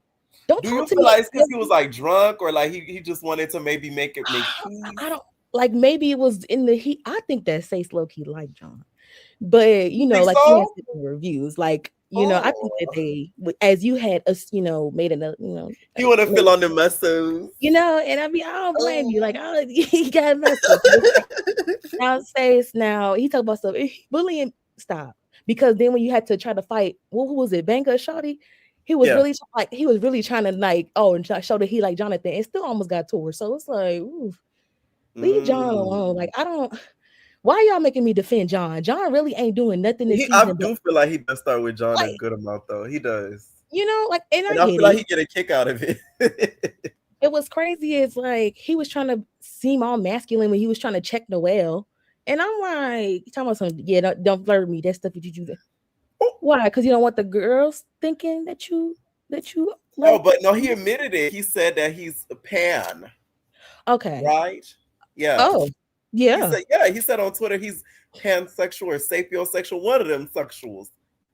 Don't talk to me." Like it's because he was like drunk or like he just wanted to maybe make peace? I don't like. Maybe it was in the heat. I think that Say low key like John, but like so? Reviews like. I think that they, as you had us, made another, you want to fill on the muscles, and I mean, I don't blame you. Like, he got muscles. Now, Stace, now he talk about stuff. Bullying, stop. Because then when you had to try to fight, who was it, Banger or Shawty? He was really trying to like, and show that he like Jonathan, and still almost got to her. So it's like, oof, leave John alone. Like, I don't. Why y'all making me defend John? John really ain't doing nothing this season. I do feel like he does start with John a good amount, though. He does. And I feel like he get a kick out of it. It was crazy. It's like he was trying to seem all masculine when he was trying to check Noelle. And I'm like, talking about something, don't flirt with me. That stuff that you do. Why? Because you don't want the girls thinking that you like. No, he admitted it. He said that he's a pan. Okay. Right? Yeah. Oh. Yeah. He said on Twitter he's pansexual or sapiosexual, one of them sexuals.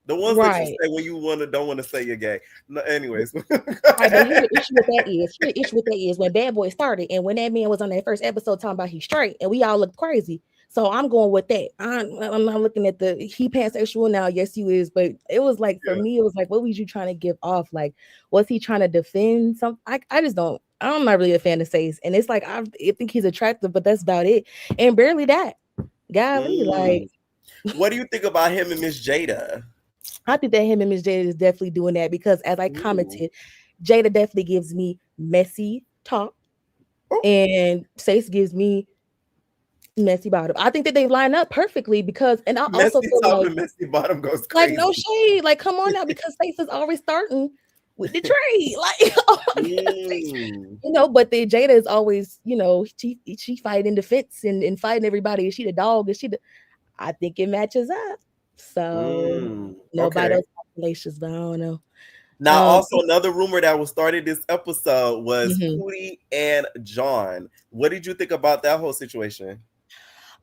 The ones that you say when you don't want to say you're gay. No, anyways. Right, but the issue with that is when Bad Boy started and when that man was on that first episode talking about he's straight and we all looked crazy. So I'm going with that. I'm not looking at the he pansexual now. Yes, you is, but it was like for me, it was like, what was you trying to give off? Like, was he trying to defend something? I just don't. I'm not really a fan of Sace, and it's like I think he's attractive, but that's about it, and barely that. Golly, like, what do you think about him and Miss Jada? I think that him and Miss Jada is definitely doing that because, as I commented, Jada definitely gives me messy talk, and Sace gives me messy bottom. I think that they line up perfectly because, and I also Messy feel top like and messy bottom goes like crazy. no shade, like come on now, because Sace is always starting with the trade, like oh my God, but the Jada is always, she fighting defense and fighting everybody. She the dog, and I think it matches up. So nobody else populations, but I don't know. Now, also another rumor that was started this episode was Pootie and John. What did you think about that whole situation?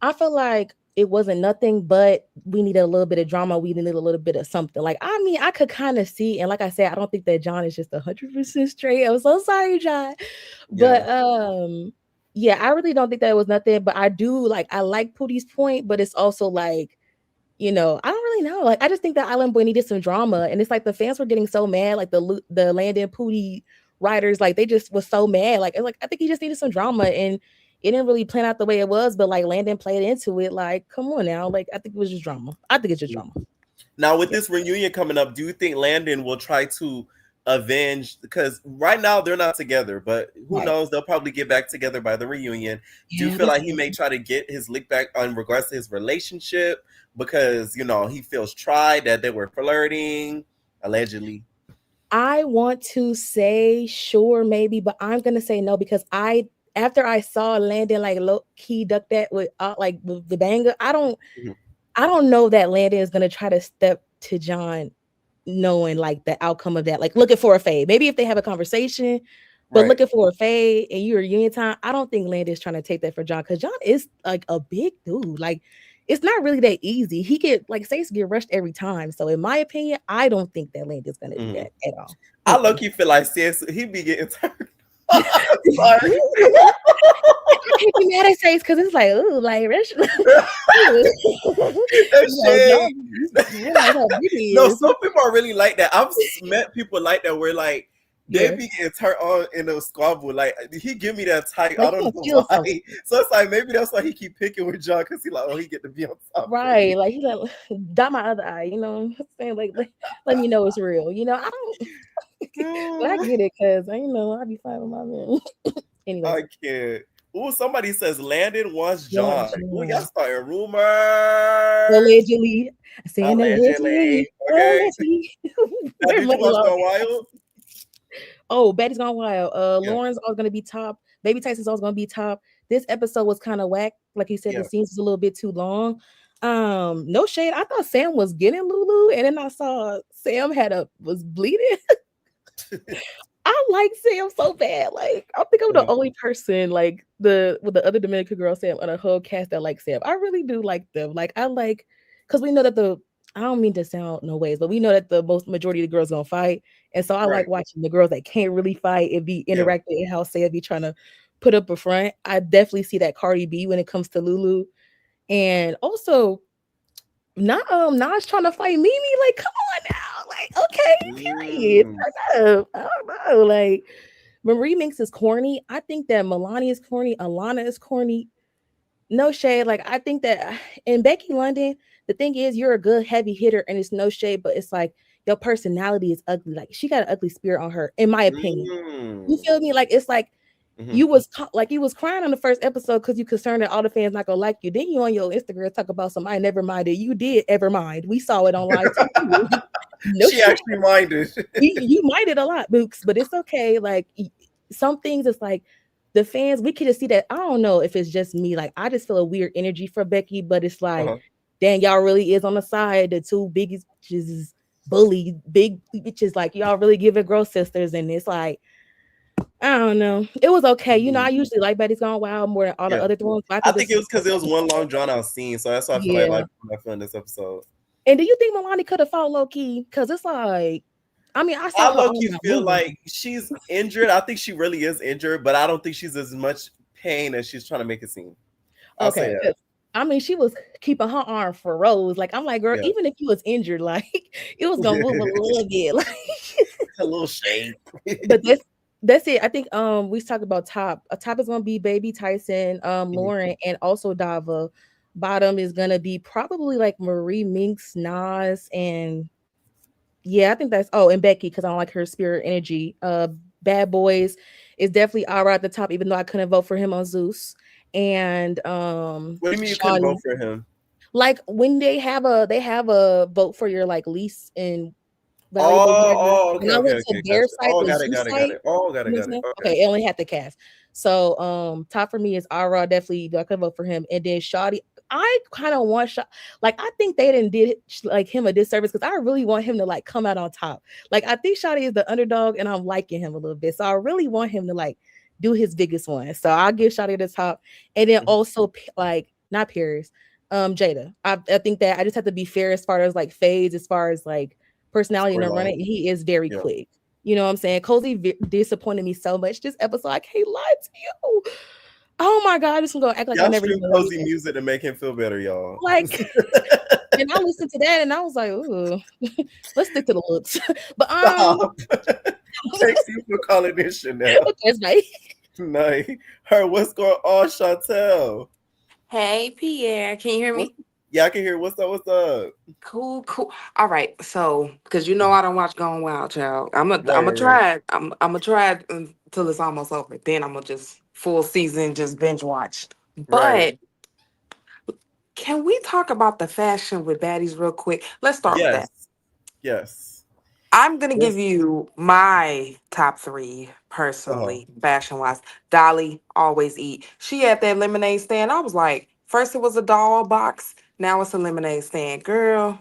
I feel like it wasn't nothing, but we needed a little bit of drama. We needed a little bit of something. Like, I mean, I could kind of see, and like I said, I don't think that John is just 100% straight. I'm so sorry, John. But yeah, I really don't think that it was nothing. But I like Pootie's point, but it's also like, I don't really know. Like, I just think that Island Boy needed some drama, and it's like the fans were getting so mad. Like the Landon Pootie writers, like they just was so mad. Like I think he just needed some drama, and it didn't really plan out the way it was. But like Landon played into it. Like, come on now. Like I think it was just drama. I think it's just drama. Now with this reunion coming up, do you think Landon will try to avenge? Because right now they're not together, but who knows? They'll probably get back together by the reunion. Do you feel like he may try to get his lick back on regards to his relationship? Because, he feels tried, that they were flirting, allegedly. I want to say sure, maybe, but I'm going to say no because after I saw Landon like low key duck that with with the banger, I don't know that Landon is going to try to step to John knowing like the outcome of that, like looking for a fade. Maybe if they have a conversation, but looking for a fade and you're reunion time, I don't think Landon is trying to take that for John because John is like a big dude. Like, it's not really that easy. He Sace get rushed every time. So in my opinion, I don't think that Landon's gonna do that at all. I low-key feel like Sace, he be getting turned. Sorry. I be mad at Sace because it's like, ooh, like no, some people are really like that. I've met people like that where like they be getting turned on in a squabble. Like he give me that tight. I don't know why. Something. So it's like maybe that's why he keep picking with John because he like, oh, he get to be on top. Right. Like he's like, dot my other eye, you know what I'm saying? Like let me know it's real. I don't but I get it because I be fine with my man. Anyway. I can't. Ooh, somebody says Landon wants John. Ooh, y'all starting rumors. Allegedly. Allegedly. Okay. Did you watch Gone Wild? Oh, Baddies Gone Wild. Lauren's always gonna be top. Baby Tyson's always gonna be top. This episode was kind of whack. Like you said, the scenes was a little bit too long. No shade. I thought Sam was getting Lulu, and then I saw Sam was bleeding. I like Sam so bad. Like, I think I'm the only person with the other Dominican girl Sam on a whole cast that likes Sam. I really do like them. Like, because we know that I don't mean to sound no ways, but we know that the majority of the girls gonna fight. And so I like watching the girls that can't really fight and be interacting in how Sam be trying to put up a front. I definitely see that Cardi B when it comes to Lulu. And also Nas trying to fight Mimi. Like, come on now. Like, okay, period. I don't know. Like, Marie Minx is corny. I think that Milani is corny. Alana is corny. No shade. Like, I think that in Becky London, the thing is, you're a good heavy hitter, and it's no shade, but it's like your personality is ugly. Like, she got an ugly spirit on her, in my opinion. You feel me? Like, it's like you was crying on the first episode because you concerned that all the fans not gonna like you. Then you on your Instagram talk about somebody never minded. You did ever mind. We saw it online. No, she actually minded. You minded a lot, Books, but it's okay. Like, some things, it's like the fans, we could just see that. I don't know if it's just me. Like, I just feel a weird energy for Becky, but it's like, dang, y'all really is on the side. The two biggest bitches bully, big bitches, like y'all really give it girl sisters, and it's like, I don't know. It was okay. I usually like Baddies Gone Wild more than all the other ones. I think it was because it was one long drawn out scene, so that's why I feel like I feel in this episode. And do you think Milani could have fought low key? Because it's like, I mean, I low key feel like she's injured. I think she really is injured, but I don't think she's as much pain as she's trying to make it seem. I'll say that. I mean, she was keeping her arm for Rose. Like, I'm like, girl, Yeah. even if you was injured, like, it was gonna move a little bit. Like, A little shake. but that's it. I think we talked about top. Top is gonna be Baby Tyson, Lauren, and also Dava. Bottom is gonna be probably like Marie Minx, Nas, and yeah, I think that's and Becky, because I don't like her spirit energy. Bad Boys is definitely Ara at the top, even though I couldn't vote for him on Zeus. And What do you mean you couldn't Shawnee. vote for him? Like when they have a vote for your like least and valuable, whatever. Okay, When I went to their gotcha. site, the Got it, Zeus got it, got site, it. Oh, got you it, know what got I'm it. saying? Okay. Okay, it only had the cast. So top for me is Ara, definitely I could vote for him. And then Shawty, I kind of want like I think they didn't did like him a disservice because I really want him to like come out on top. Like I think Shawty is the underdog and I'm liking him a little bit. So I really want him to like do his biggest one. So I'll give Shawty the top. And then also like not Paris, Jada. I think that I just have to be fair as far as like fades, as far as like personality in the running. And he is very quick. You know what I'm saying? Cozy disappointed me so much this episode. I can't lie to you. Oh my god, I'm just gonna act like I Y'all never stream even Cozy music to make him feel better, y'all. like. And I listened to that and I was like, ooh, let's stick to the looks. But Thanks you for calling this Chanel. That's right. Nice. Her, what's going on, Chantel? Hey, Pierre. Can you hear me? Yeah, I can hear. What's up? What's up? Cool. All right. So, because you know I don't watch Gone Wild, child. I'm gonna try it. I'm gonna try it until it's almost over. Then I'm gonna just full season just binge watch. But can we talk about the fashion with Baddies real quick? Let's start with that. Yes. I'm gonna give you my top 3 personally, fashion wise. Dolly, always eat. She had that lemonade stand. I was like, first it was a doll box, now it's a lemonade stand. Girl,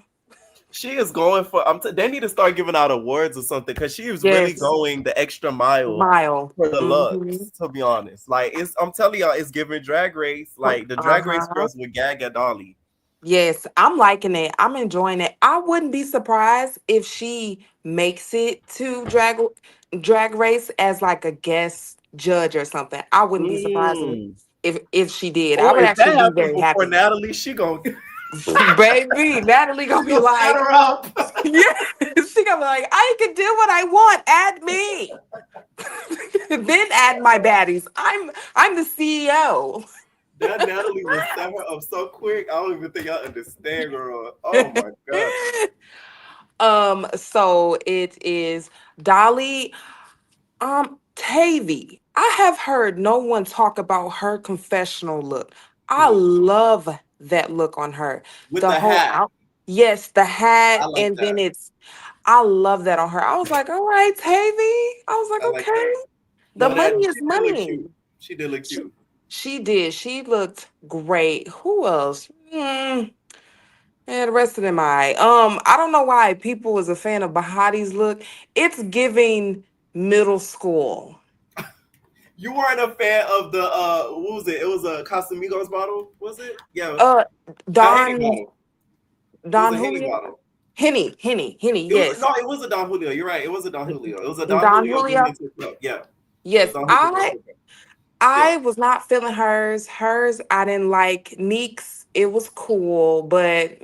she is going for. They need to start giving out awards or something because she is really going the extra mile for the looks. To be honest, like I'm telling y'all, it's giving Drag Race. Like the Drag Race girls would gag at Dolly. Yes, I'm liking it. I'm enjoying it. I wouldn't be surprised if she makes it to Drag Race as like a guest judge or something. I wouldn't be surprised if she did. I Or would if that actually be happens very before happy. Natalie, she gonna baby, Natalie gonna be like, set her up. Yeah, she gonna be like, I can do what I want. Add me. Then add my baddies. I'm the CEO. That Natalie will set her up so quick. I don't even think I understand, girl. Oh my god. So it is Dolly. Tavy. I have heard no one talk about her confessional look. I love that look on her. With the whole hat. Yes, the hat, I like then that. I love that on her. I was like, all right, Tavy. I was like, I like okay. that. The money is money. She did look cute. She did. She looked great. Who else? Yeah, the rest of them I don't know why people was a fan of Bahati's look. It's giving middle school. You weren't a fan of the what was it? It was a Casamigos bottle, was it? Yeah. Don Julio. Henny, yes. It was a Don Julio. You're right. It was a Don Julio. It was a Don Julio. Yeah. Yes, I was not feeling hers. Hers, I didn't like. Neek's, it was cool, but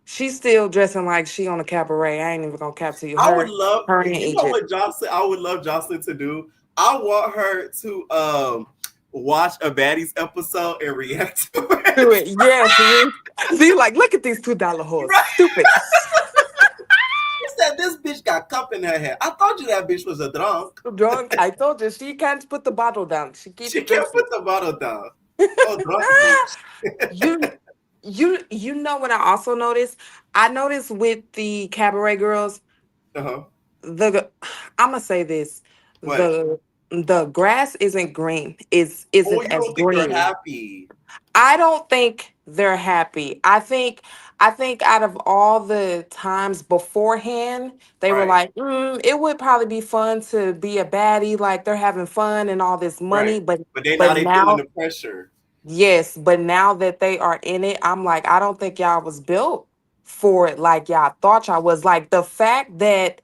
she's still dressing like she on a cabaret. I ain't even gonna cap to you. I would love her you know what Jocelyn. I would love Jocelyn to do. I want her to watch a Baddies episode and react to it. Yes. See, like, look at these $2 whores. Right. Stupid. She said this bitch got cup in her head. I told you that bitch was a drunk. I told you she can't put the bottle down. She can't put the bottle down. Oh, drunk bitch. You know what I also noticed? I noticed with the cabaret girls. I'm gonna say this. What? The grass isn't green. Isn't as green. They're happy. I don't think they're happy. I think out of all the times beforehand, they were like, it would probably be fun to be a baddie, like they're having fun and all this money, but they feeling the pressure. Yes, but now that they are in it, I'm like, I don't think y'all was built for it like y'all thought y'all was. Like the fact that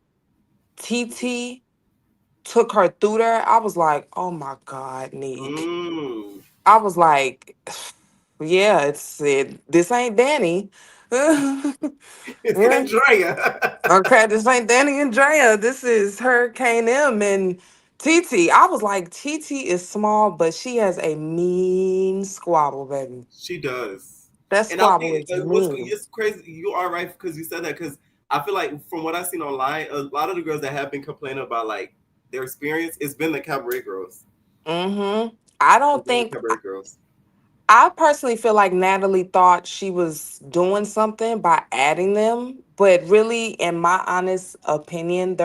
TT took her through there, I was like, oh my God, Nick. I was like, Yeah, this ain't Danny. It's Yeah. Andrea. Okay, this ain't Danny and Drea. This is Hurricane M and TT. I was like, TT is small, but she has a mean squabble, baby. She does. That And I squabble think is what's mean. it's crazy. You are right because you said that because I feel like from what I've seen online, a lot of the girls that have been complaining about like their experience, it's been the cabaret girls. I It's don't been the think cabaret girls. I personally feel like Natalie thought she was doing something by adding them, but really, in my honest opinion,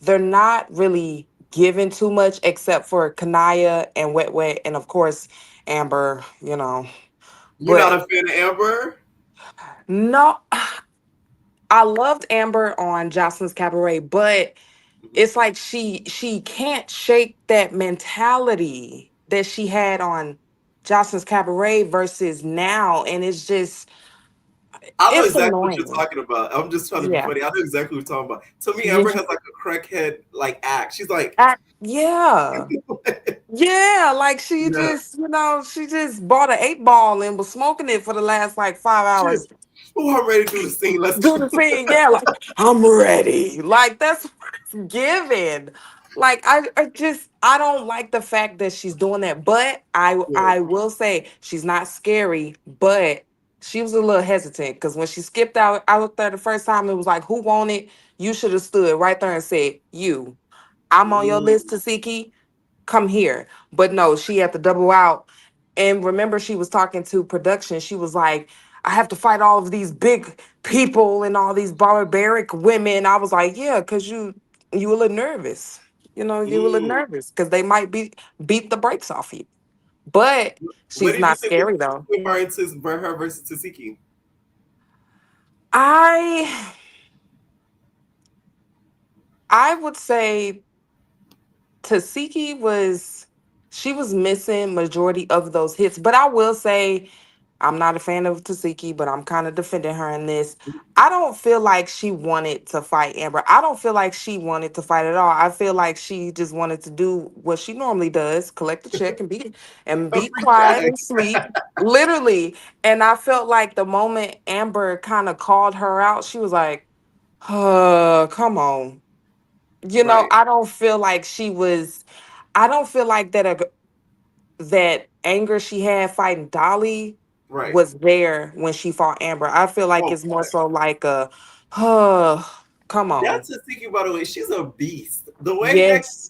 they're not really giving too much except for Kanaya and Wet Wet, and of course Amber. You're not But a fan of Amber? no, I loved Amber on Jocelyn's Cabaret, but Mhm. it's like she can't shake that mentality that she had on Jocelyn's Cabaret versus now, and I know it's exactly what you're annoying. talking about. I'm just trying to be Yeah. funny. I know exactly what you're talking about. To me, Yeah. Amber has like a crackhead like act. She's like, Yeah. Yeah, like yeah, she just bought an 8 ball and was smoking it for the last like 5 hours. shit. Oh, I'm ready to do the scene. Let's Do go. the thing, yeah, like I'm ready. Like that's what it's given. Like I don't like the fact that she's doing that. But Yeah. I will say she's not scary, but she was a little hesitant because when she skipped out there the first time, it was like, who wanted? You should have stood right there and said, you. I'm on your list, Mm, Tasiki, come here. But no, she had to double out. And remember, she was talking to production. She was like, I have to fight all of these big people and all these barbaric women. I was like, yeah, because you were a little nervous. You were a little mm. nervous because they might beat the brakes off you. But What she's did you not think was scary though. between her versus Tasiki? I I would say Tasiki she was missing majority of those hits, but I will say I'm not a fan of Tasiki, but I'm kind of defending her in this. I don't feel like she wanted to fight Amber. I don't feel like she wanted to fight at all. I feel like she just wanted to do what she normally does, collect the check and A be free quiet check. and sleep. Literally. And I felt like the moment Amber kind of called her out, she was like, come on. Right, I don't feel like I don't feel like that anger she had fighting Dolly right. was there when she fought Amber. I feel like Oh, it's more so like come on. that's Tasiki, by the way. She's a beast. The way that Yes.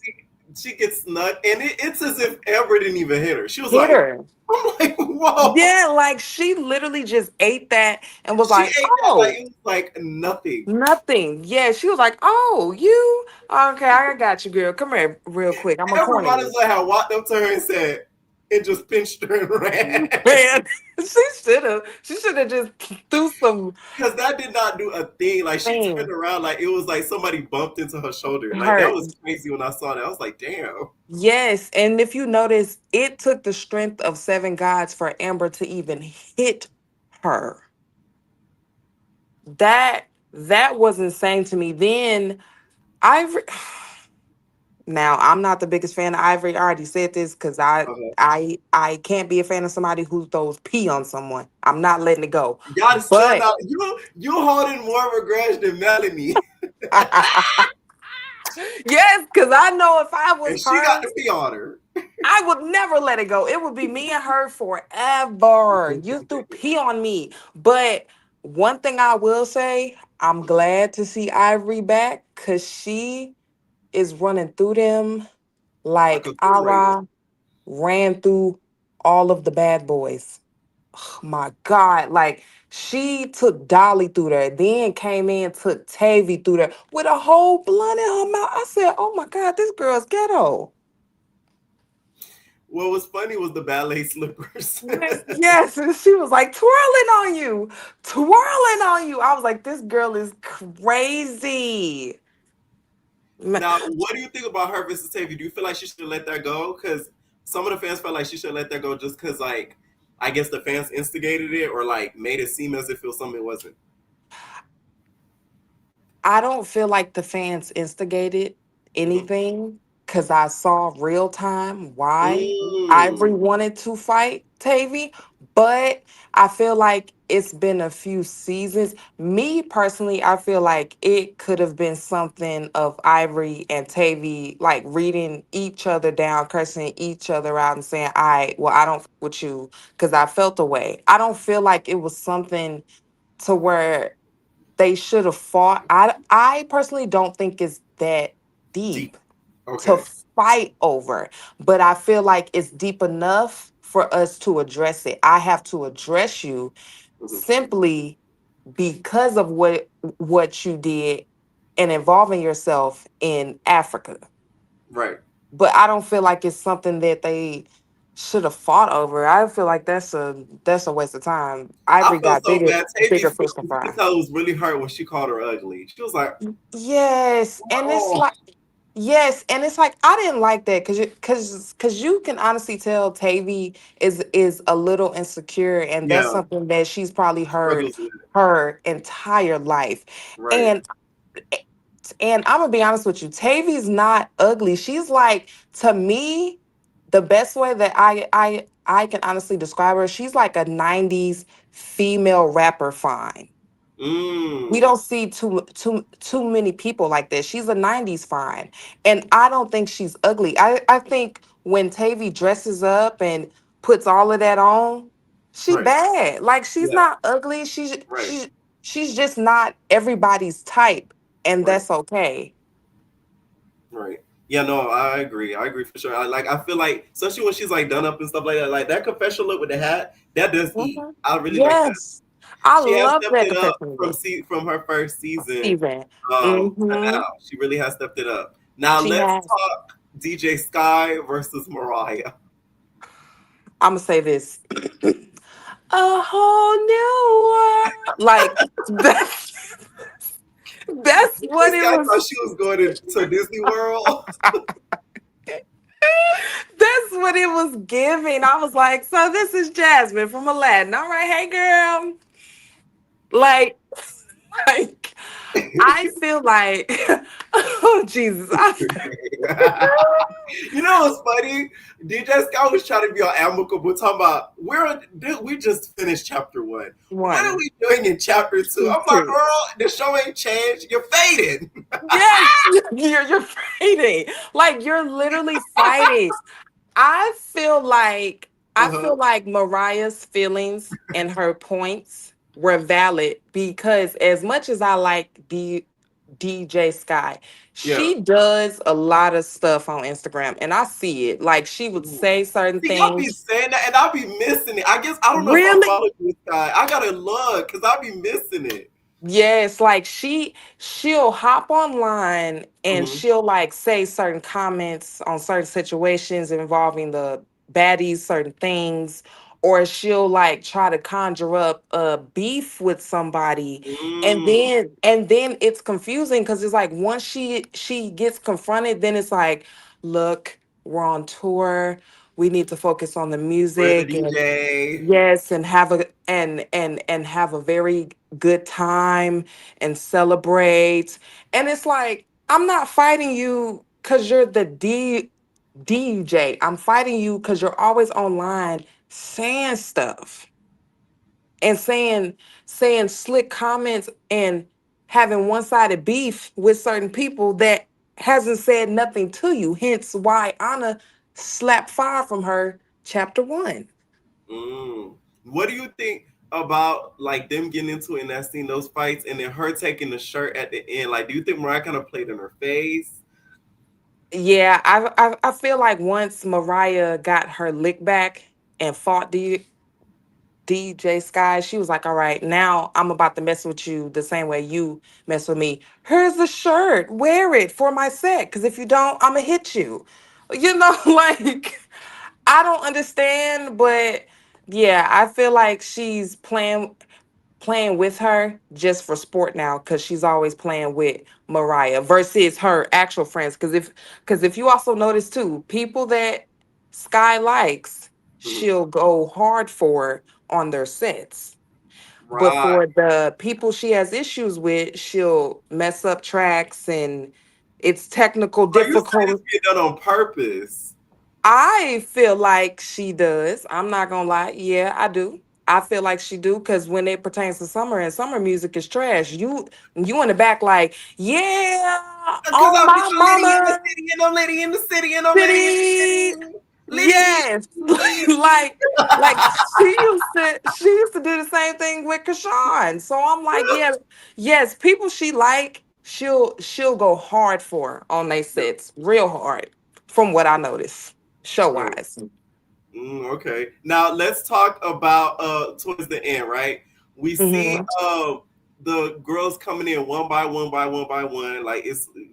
she gets nut, and it's as if Amber didn't even hit her. She was Hit like, her. I'm like, whoa. Yeah, like she literally just ate that and was She like, ate that like oh, it was like nothing. nothing. Yeah, she was like, oh, you okay, I got you, girl. Come here real quick. I'm gonna Amber corner might as you. well have walked up to her and said, and just pinched her and ran. Man, she should have just threw some Because that did not do a thing. Like she turned thing. around like it was like somebody bumped into her shoulder. Like that Hurt. was crazy when I saw that. I was like, damn. Yes, and if you notice, it took the strength of 7 gods for Amber to even hit her. That was insane to me. Then Ivory. Now I'm not the biggest fan of Ivory. I already said this because Okay. I can't be a fan of somebody who throws pee on someone. I'm not letting it go. Y'all shut But up. You holding more of a grudge than Melanie. yes, because I know if I was And she got her, to pee on her. I would never let it go. It would be me and her forever. You threw pee on me. But one thing I will say, I'm glad to see Ivory back because she is running through them Like like a Tomb Raider. Ara ran through all of the bad boys. Oh my God. Like she took Dolly through there, then came in, took Tavy through there with a whole blunt in her mouth. I said, oh my God, this girl's ghetto. What was funny was the ballet slippers. Yes, yes. And she was like twirling on you, twirling on you. I was like, this girl is crazy. Ma- Now, what do you think about her versus Tavy? Do you feel like she should let that go? Because some of the fans felt like she should let that go just because, like, I guess the fans instigated it or like made it seem as if it was something it wasn't. I don't feel like the fans instigated Mm-hmm. anything because I saw real time why Ivory Mm. wanted to fight Tavy. But I feel like it's been a few seasons. Me personally, I feel like it could have been something of Ivory and Tavy like reading each other down, cursing each other out, and saying, I don't f- with you because I felt the way. I don't feel like it was something to where they should have fought. I personally don't think it's that Deep. deep to Okay. fight over, but I feel like it's deep enough for us to address it. I have to address you Mhm. simply because of what you did and involving yourself in Africa. Right. But I don't feel like it's something that they should have fought over. I feel like that's a waste of time. I Ivory felt got so bad. bigger Tavy's fish to feelings, you fry. could tell it was really hurt when she called her ugly. She was like, Yes, and it's oh, like yes, and it's like I didn't like that because you can honestly tell Tavy is a little insecure, and that's yeah, something that she's probably heard struggles with it. her entire life. Right. And and I'm gonna be honest with you, Tavy's not ugly. She's like, to me, the best way that I can honestly describe her, she's like a '90s female rapper fine. We Mm. don't see too many people like this. She's a '90s fine. And I don't think she's ugly. I think when Tavy dresses up and puts all of that on, she Right. bad. Like she's Yeah. not ugly. She's Right. she's she's just not everybody's type. And Right. that's okay. Right. Yeah, no, I agree. I agree for sure. I feel like, especially when she's like done up and stuff like that confession look with the hat, that does eat. Mhm. I really like that. Yes. I She has love stepped that it up confession from look. from her first season Steven. to Hmm. now. She really has stepped it up. Now She let's has. talk DJ Sky versus Mariah. I'm gonna say this. A whole new world. Like that's DJ what it Sky was. thought she was going to Disney World. That's what it was giving. I was like, so this is Jasmine from Aladdin. All right, hey girl. Like, like I feel like, oh Jesus. You know what's funny? DJ Sky was trying to be all amicable, talking about we just finished chapter 1. What are One, we doing in chapter 2? I'm like, two. girl, the show ain't changed. You're fading. Yes, you're fighting. Like you're literally fighting. I feel Uh-huh. like Mariah's feelings and her points were valid because as much as I like DJ Sky, Yeah. she does a lot of stuff on Instagram and I see it. Like she would Mm. say certain See, y'all be things. saying that, and I'll be missing it. I guess I don't know if I Really? follow this guy. I gotta look because I'll be missing it. Yes, like she'll hop online and Hmm. she'll like say certain comments on certain situations involving the baddies, certain things, or she'll like try to conjure up a beef with somebody, and Mm. then it's confusing because it's like once she gets confronted, then it's like, look, we're on tour. We need to focus on the Where's the music and DJ? yes, and have a very good time and celebrate. And it's like, I'm not fighting you because you're the DJ. I'm fighting you because you're always online saying stuff and saying slick comments and having one-sided beef with certain people that hasn't said nothing to you. Hence why Anna slapped fire from her chapter 1. Mm. What do you think about like them getting into it in that scene, those fights, and then her taking the shirt at the end? Like, do you think Mariah kind of played in her face? Yeah, I feel like once Mariah got her lick back and fought DJ Sky, she was like, "All right, now I'm about to mess with you the same way you mess with me. Here's the shirt, wear it for my set, because if you don't, I'm gonna hit you." You know, like I don't understand, but yeah, I feel like she's playing with her just for sport now because she's always playing with Mariah versus her actual friends. Because if you also notice too, people that Sky likes, Mhm. she'll go hard for on their sets. But Right. for the people she has issues with, she'll mess up tracks and it's technical Are you saying it's difficult. being done on purpose? I feel like she does. I'm not gonna lie. Yeah, I do. I feel like she do because when it pertains to summer and summer music is trash. You in the back like, yeah, Because on I'll be my the lady in the mama city and no lady in the city and no lady in the city. city. Liddy. Yes. like she used to do the same thing with Kashawn. So I'm like, yeah, yes, people she like, she'll go hard for on they sets, real hard, from what I notice, show Mm, wise. okay. Now let's talk about towards the end, right? We see Hmm. the girls coming in one by one by one by one. Like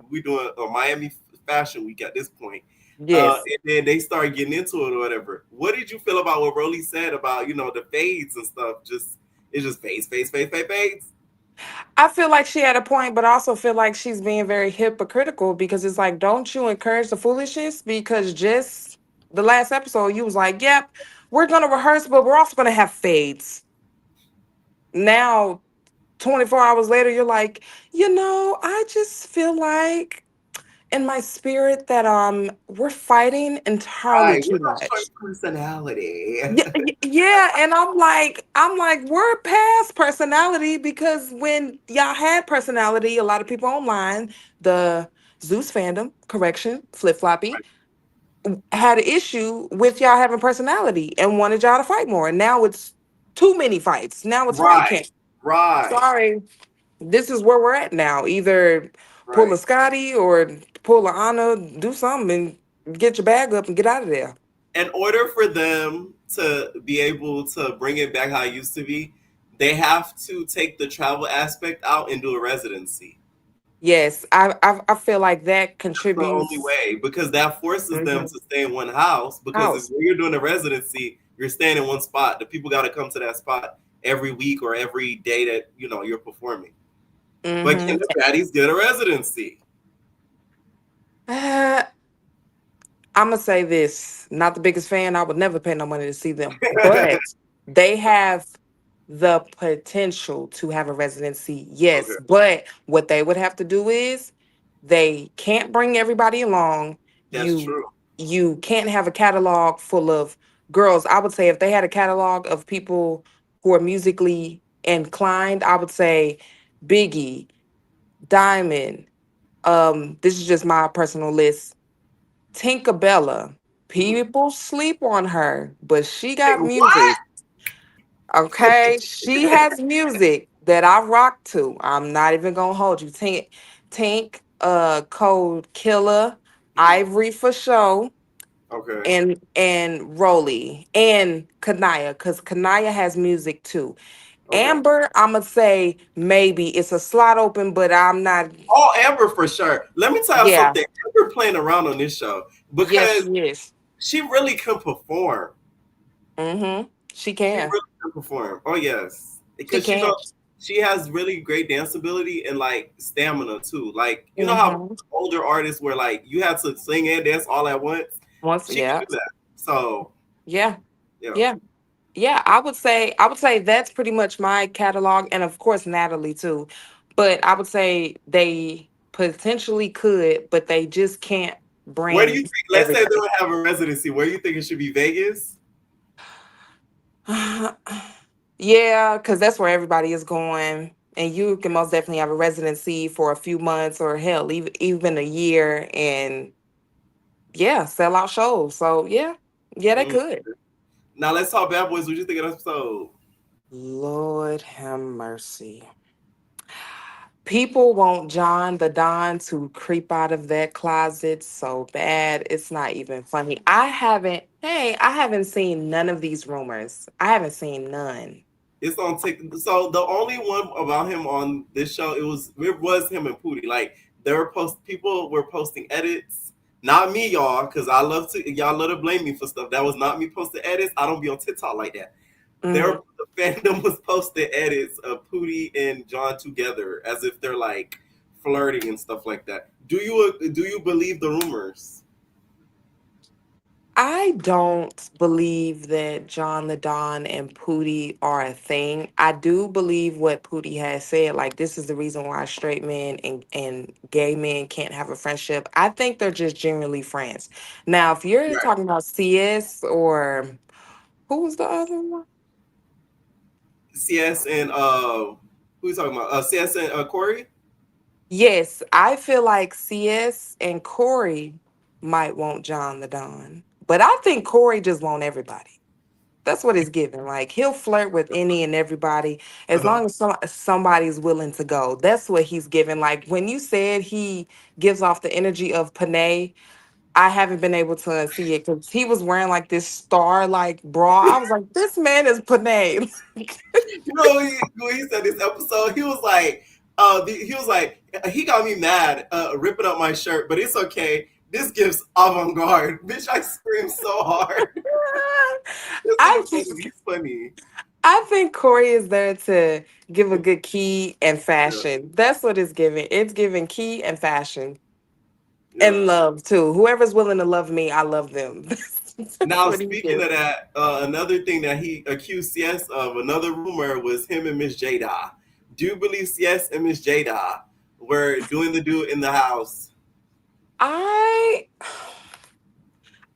we doing a Miami Fashion Week at this point. Yes. And then they start getting into it or whatever. What did you feel about what Rolly said about, the fades and stuff? It's just fades. I feel like she had a point, but I also feel like she's being very hypocritical because it's like, don't you encourage the foolishness? Because just the last episode, you was like, yep, we're gonna rehearse, but we're also gonna have fades. Now, 24 hours later, you're like, I just feel like in my spirit that we're fighting entirely Right. too We're not showing much. personality. Yeah, and I'm like, we're past personality because when y'all had personality, a lot of people online, the Zeus fandom, correction, flip floppy, had an issue with y'all having personality and wanted y'all to fight more. And now it's too many fights. Now it's fight Right. camp. Right. Sorry, this is where we're at now. Either pull a Right. Scotty or pull a Anna, do something and get your bag up and get out of there. In order for them to be able to bring it back how it used to be, they have to take the travel aspect out and do a residency. Yes, I feel like that That's the only contributes. way because that forces them Mhm. to stay in one house. Because if House. you're doing a residency, you're staying in one spot. The people got to come to that spot every week or every day that you're performing. But can Hmm. the baddies get a residency? I'm gonna say this. Not the biggest fan. I would never pay no money to see them, but they have the potential to have a residency. Yes, Okay, but what they would have to do is they can't bring everybody along. that's You true. you can't have a catalog full of girls. I would say if they had a catalog of people who are musically inclined, I would say Biggie, Diamond. This is just my personal list. Tinkerbella. Mhm. People sleep on her, but she Wait, got what? music. Okay, she has music that I rock to. I'm not even gonna hold you. Tink, Code Killer, Mhm. Ivory for show, Okay, and Rolly and Kanaya, because Kanaya has music too. okay. Amber, I'ma say maybe it's a slot open, but I'm not. Oh, Amber for sure. Let me tell you Yeah, something. Amber playing around on this show yes, because she is. she really can perform. Mm-hmm. She She can. really can perform. Oh yes, She because can. she has really great dance ability and like stamina too. Like how Mm-hmm. older artists were like you had to sing and dance all at once. Once, She can yeah, do that. So yeah, yeah. yeah, yeah. I would say that's pretty much my catalog, and of course Natalie too. But I would say they potentially could, but they just can't Where do you bring think? Let's say they everybody. would have a residency. Where do you think it should be? Vegas. Yeah, because that's where everybody is going, and you can most definitely have a residency for a few months or hell, even a year, and yeah, sell out shows. So yeah, they Mm. could. Now let's talk Bad Boys. What do you think of the episode? Lord have mercy. People want John the Don to creep out of that closet so bad. It's not even funny. I haven't seen none of these rumors. I haven't seen none. It's on TikTok. So the only one about him on this show, it was him and Pootie. Like people were posting edits. Not me, y'all, because y'all love to blame me for stuff. That was not me posting edits. I don't be on TikTok like that. Mhm. The fandom was posting edits of Pootie and John together as if they're like flirting and stuff like that. Do you believe the rumors? I don't believe that John LaDon and Pootie are a thing. I do believe what Pootie has said, like this is the reason why straight men and gay men can't have a friendship. I think they're just generally friends. Now, if you're Right. talking about CS or who was the other one? CS and who you talking about? CS and Corey. Yes, I feel like CS and Corey might want John LaDon. But I think Corey just want everybody. That's what it's given. Like he'll flirt with any and everybody as Uh-huh. long as somebody's willing to go. That's what he's given. Like when you said he gives off the energy of Panay, I haven't been able to see it because he was wearing like this star like bra. I was like, this man is Panay. You know when he said this episode, he was like, he got me mad, ripping up my shirt, but it's okay. This gives avant-garde. Bitch, I screamed so hard. This I episode is funny. I think Corey is there to give a good key and Yeah, fashion. That's what it's giving. It's giving key and fashion. yeah. And love too. Whoever's willing to love me, I love them. That's Now, what he speaking gives. of that, another thing that he accused CS of, another rumor was him and Miss Jada. Do you believe CS and Miss Jada were doing the do in the house? I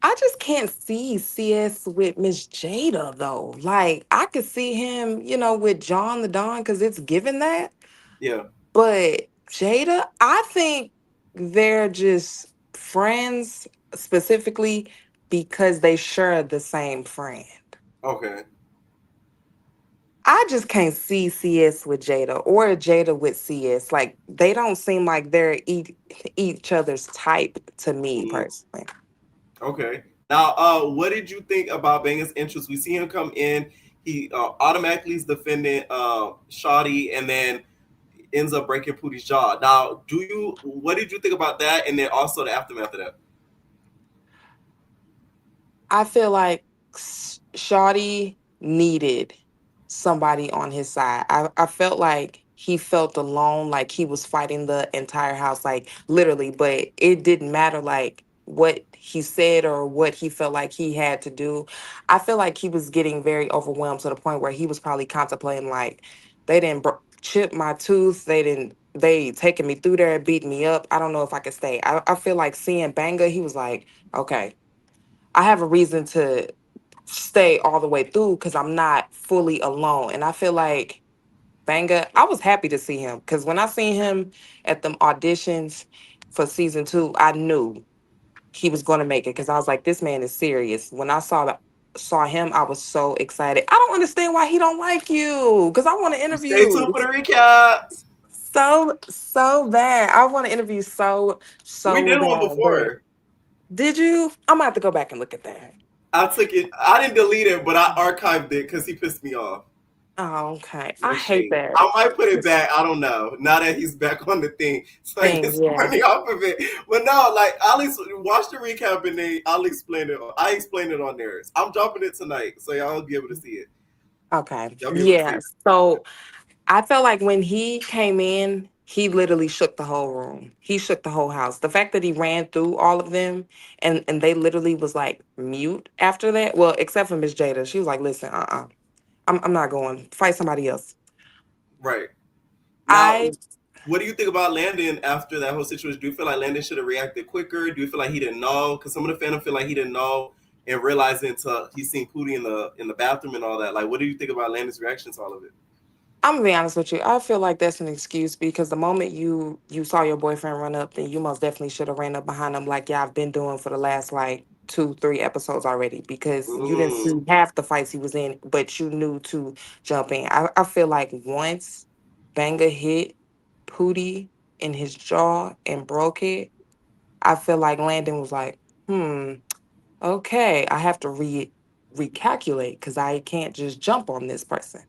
I just can't see CS with Miss Jada though. Like I could see him, with John the Don because it's given that. Yeah. But Jada, I think they're just friends specifically because they share the same friend. Okay. I just can't see CS with Jada or Jada with CS. Like they don't seem like they're each other's type to me Mhm. personally. Okay. Now, what did you think about Banger's entrance? We see him come in. He automatically is defending Shawty, and then ends up breaking Pootie's jaw. Now, what did you think about that? And then also the aftermath of that. I feel like Shawty needed somebody on his side. I felt like he felt alone, like he was fighting the entire house, like literally, but it didn't matter like what he said or what he felt like he had to do. I feel like he was getting very overwhelmed to the point where he was probably contemplating like they didn't chip my tooth, they taking me through there, beating me up. I don't know if I could stay. I feel like seeing Banga, he was like, okay, I have a reason to stay all the way through because I'm not fully alone. And I feel like Banga, I was happy to see him because when I seen him at the auditions for season 2, I knew he was going to make it because I was like, this man is serious. When I saw him, I was so excited. I don't understand why he don't like you because I want to Stay interview tuned for the recaps. so bad. I want to interview so We did one bad. But before. did you? I'm gonna have to go back and look at that. I took it. I didn't delete it, but I archived it because he pissed me off. Oh, okay. No I hate shade. that I might put it back. I don't know. Now that he's back on the thing, so I get thing. some Yeah. money off of it. But no, like Ali, watch the recap and then I'll explain it. I explain it on theirs. I'm dropping it tonight, so y'all will be able to see it. Okay. Y'all be able to see Yeah. it. So I felt like when he came in, he literally shook the whole room. He shook the whole house. The fact that he ran through all of them and they literally was like mute after that. Well, except for Miss Jada. She was like, listen, I'm not going. Fight somebody else. Right. Now, I what do you think about Landon after that whole situation? Do you feel like Landon should have reacted quicker? Do you feel like he didn't know? Because some of the fandom feel like he didn't know and realizing until he seen Pootie in the bathroom and all that. Like, what do you think about Landon's reaction to all of it? I'm gonna be honest with you. I feel like that's an excuse because the moment you saw your boyfriend run up, then you most definitely should have ran up behind him like y'all have been doing for the last like 2-3 episodes already because you didn't see half the fights he was in, but you knew to jump in. I feel like once Banga hit Pootie in his jaw and broke it, I feel like Landon was like, okay, I have to recalculate because I can't just jump on this person.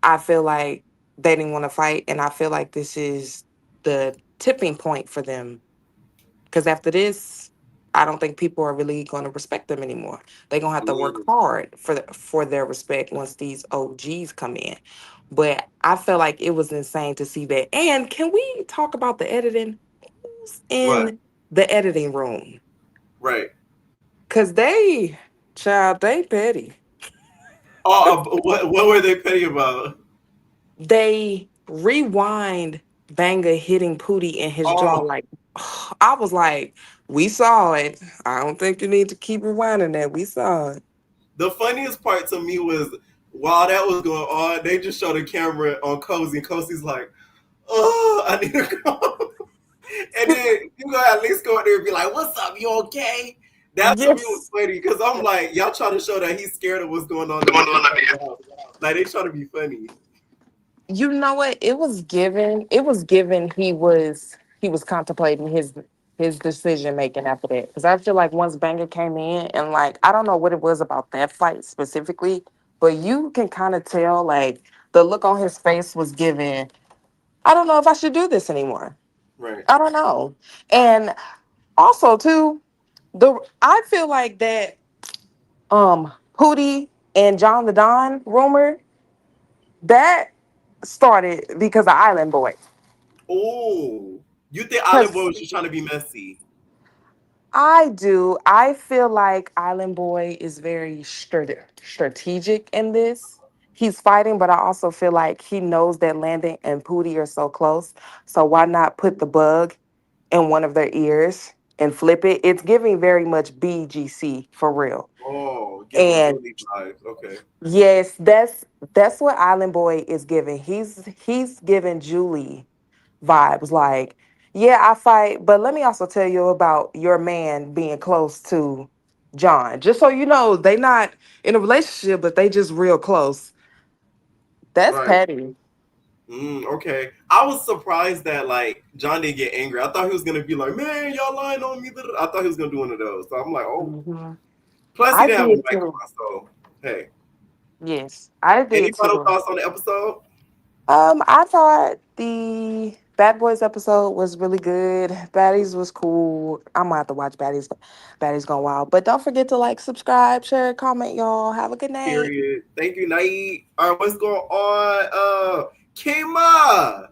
I feel like they didn't want to fight, and I feel like this is the tipping point for them. Because after this, I don't think people are really going to respect them anymore. They're gonna have to work hard for their respect once these OGs come in. But I felt like it was insane to see that. And can we talk about the editing? Who's What? in the editing room? Right. Cause they petty. Oh, what were they petty about? They rewind Banga hitting Pootie in his jaw. Oh, Like, I was like, we saw it. I don't think you need to keep rewinding that. We saw it. the funniest part to me was while that was going on, they just showed the camera on Cozy, and Cozy's like, "Oh, I need to go." And then you gonna at least go out there and be like, "What's up? You okay?" That to me was Yes. funny because I'm like, y'all trying to show that he's scared of what's going on. In the house. Like they trying to be funny. You know what? It was given he was contemplating his decision making after that. Because I feel like once Banger came in and like I don't know what it was about that fight specifically, but you can kind of tell like the look on his face was given, I don't know if I should do this anymore. Right. I don't know. And also too, I feel like that Pootie and John the Don rumor that started because of Island Boy. Oh, you think Island Boy Because was just trying to be messy? I do. I feel like Island Boy is very strategic in this. He's fighting, but I also feel like he knows that Landon and Pootie are so close. So why not put the bug in one of their ears and flip it? It's giving very much BGC for real. Oh, giving And Julie vibes. Okay. yes, that's what Island Boy is giving. He's giving Julie vibes like, yeah, I fight, but let me also tell you about your man being close to John. Just so you know, they not in a relationship, but they just real close. That's Right. petty. Okay. I was surprised that like John didn't get angry. I thought he was gonna be like, "Man, y'all lying on me." I thought he was gonna do one of those. So I'm like, "Oh." Mhm. Plus, he I didn't have a did mic too. on, so hey. Yes, I Any did final too. thoughts on the episode? I thought the Bad Boys episode was really good. Baddies was cool. I'm gonna have to watch Baddies. Baddies Gone Wild. But don't forget to like, subscribe, share, comment, y'all. Have a good night. Period. Thank you, Naeed. All right, what's going on? Kima.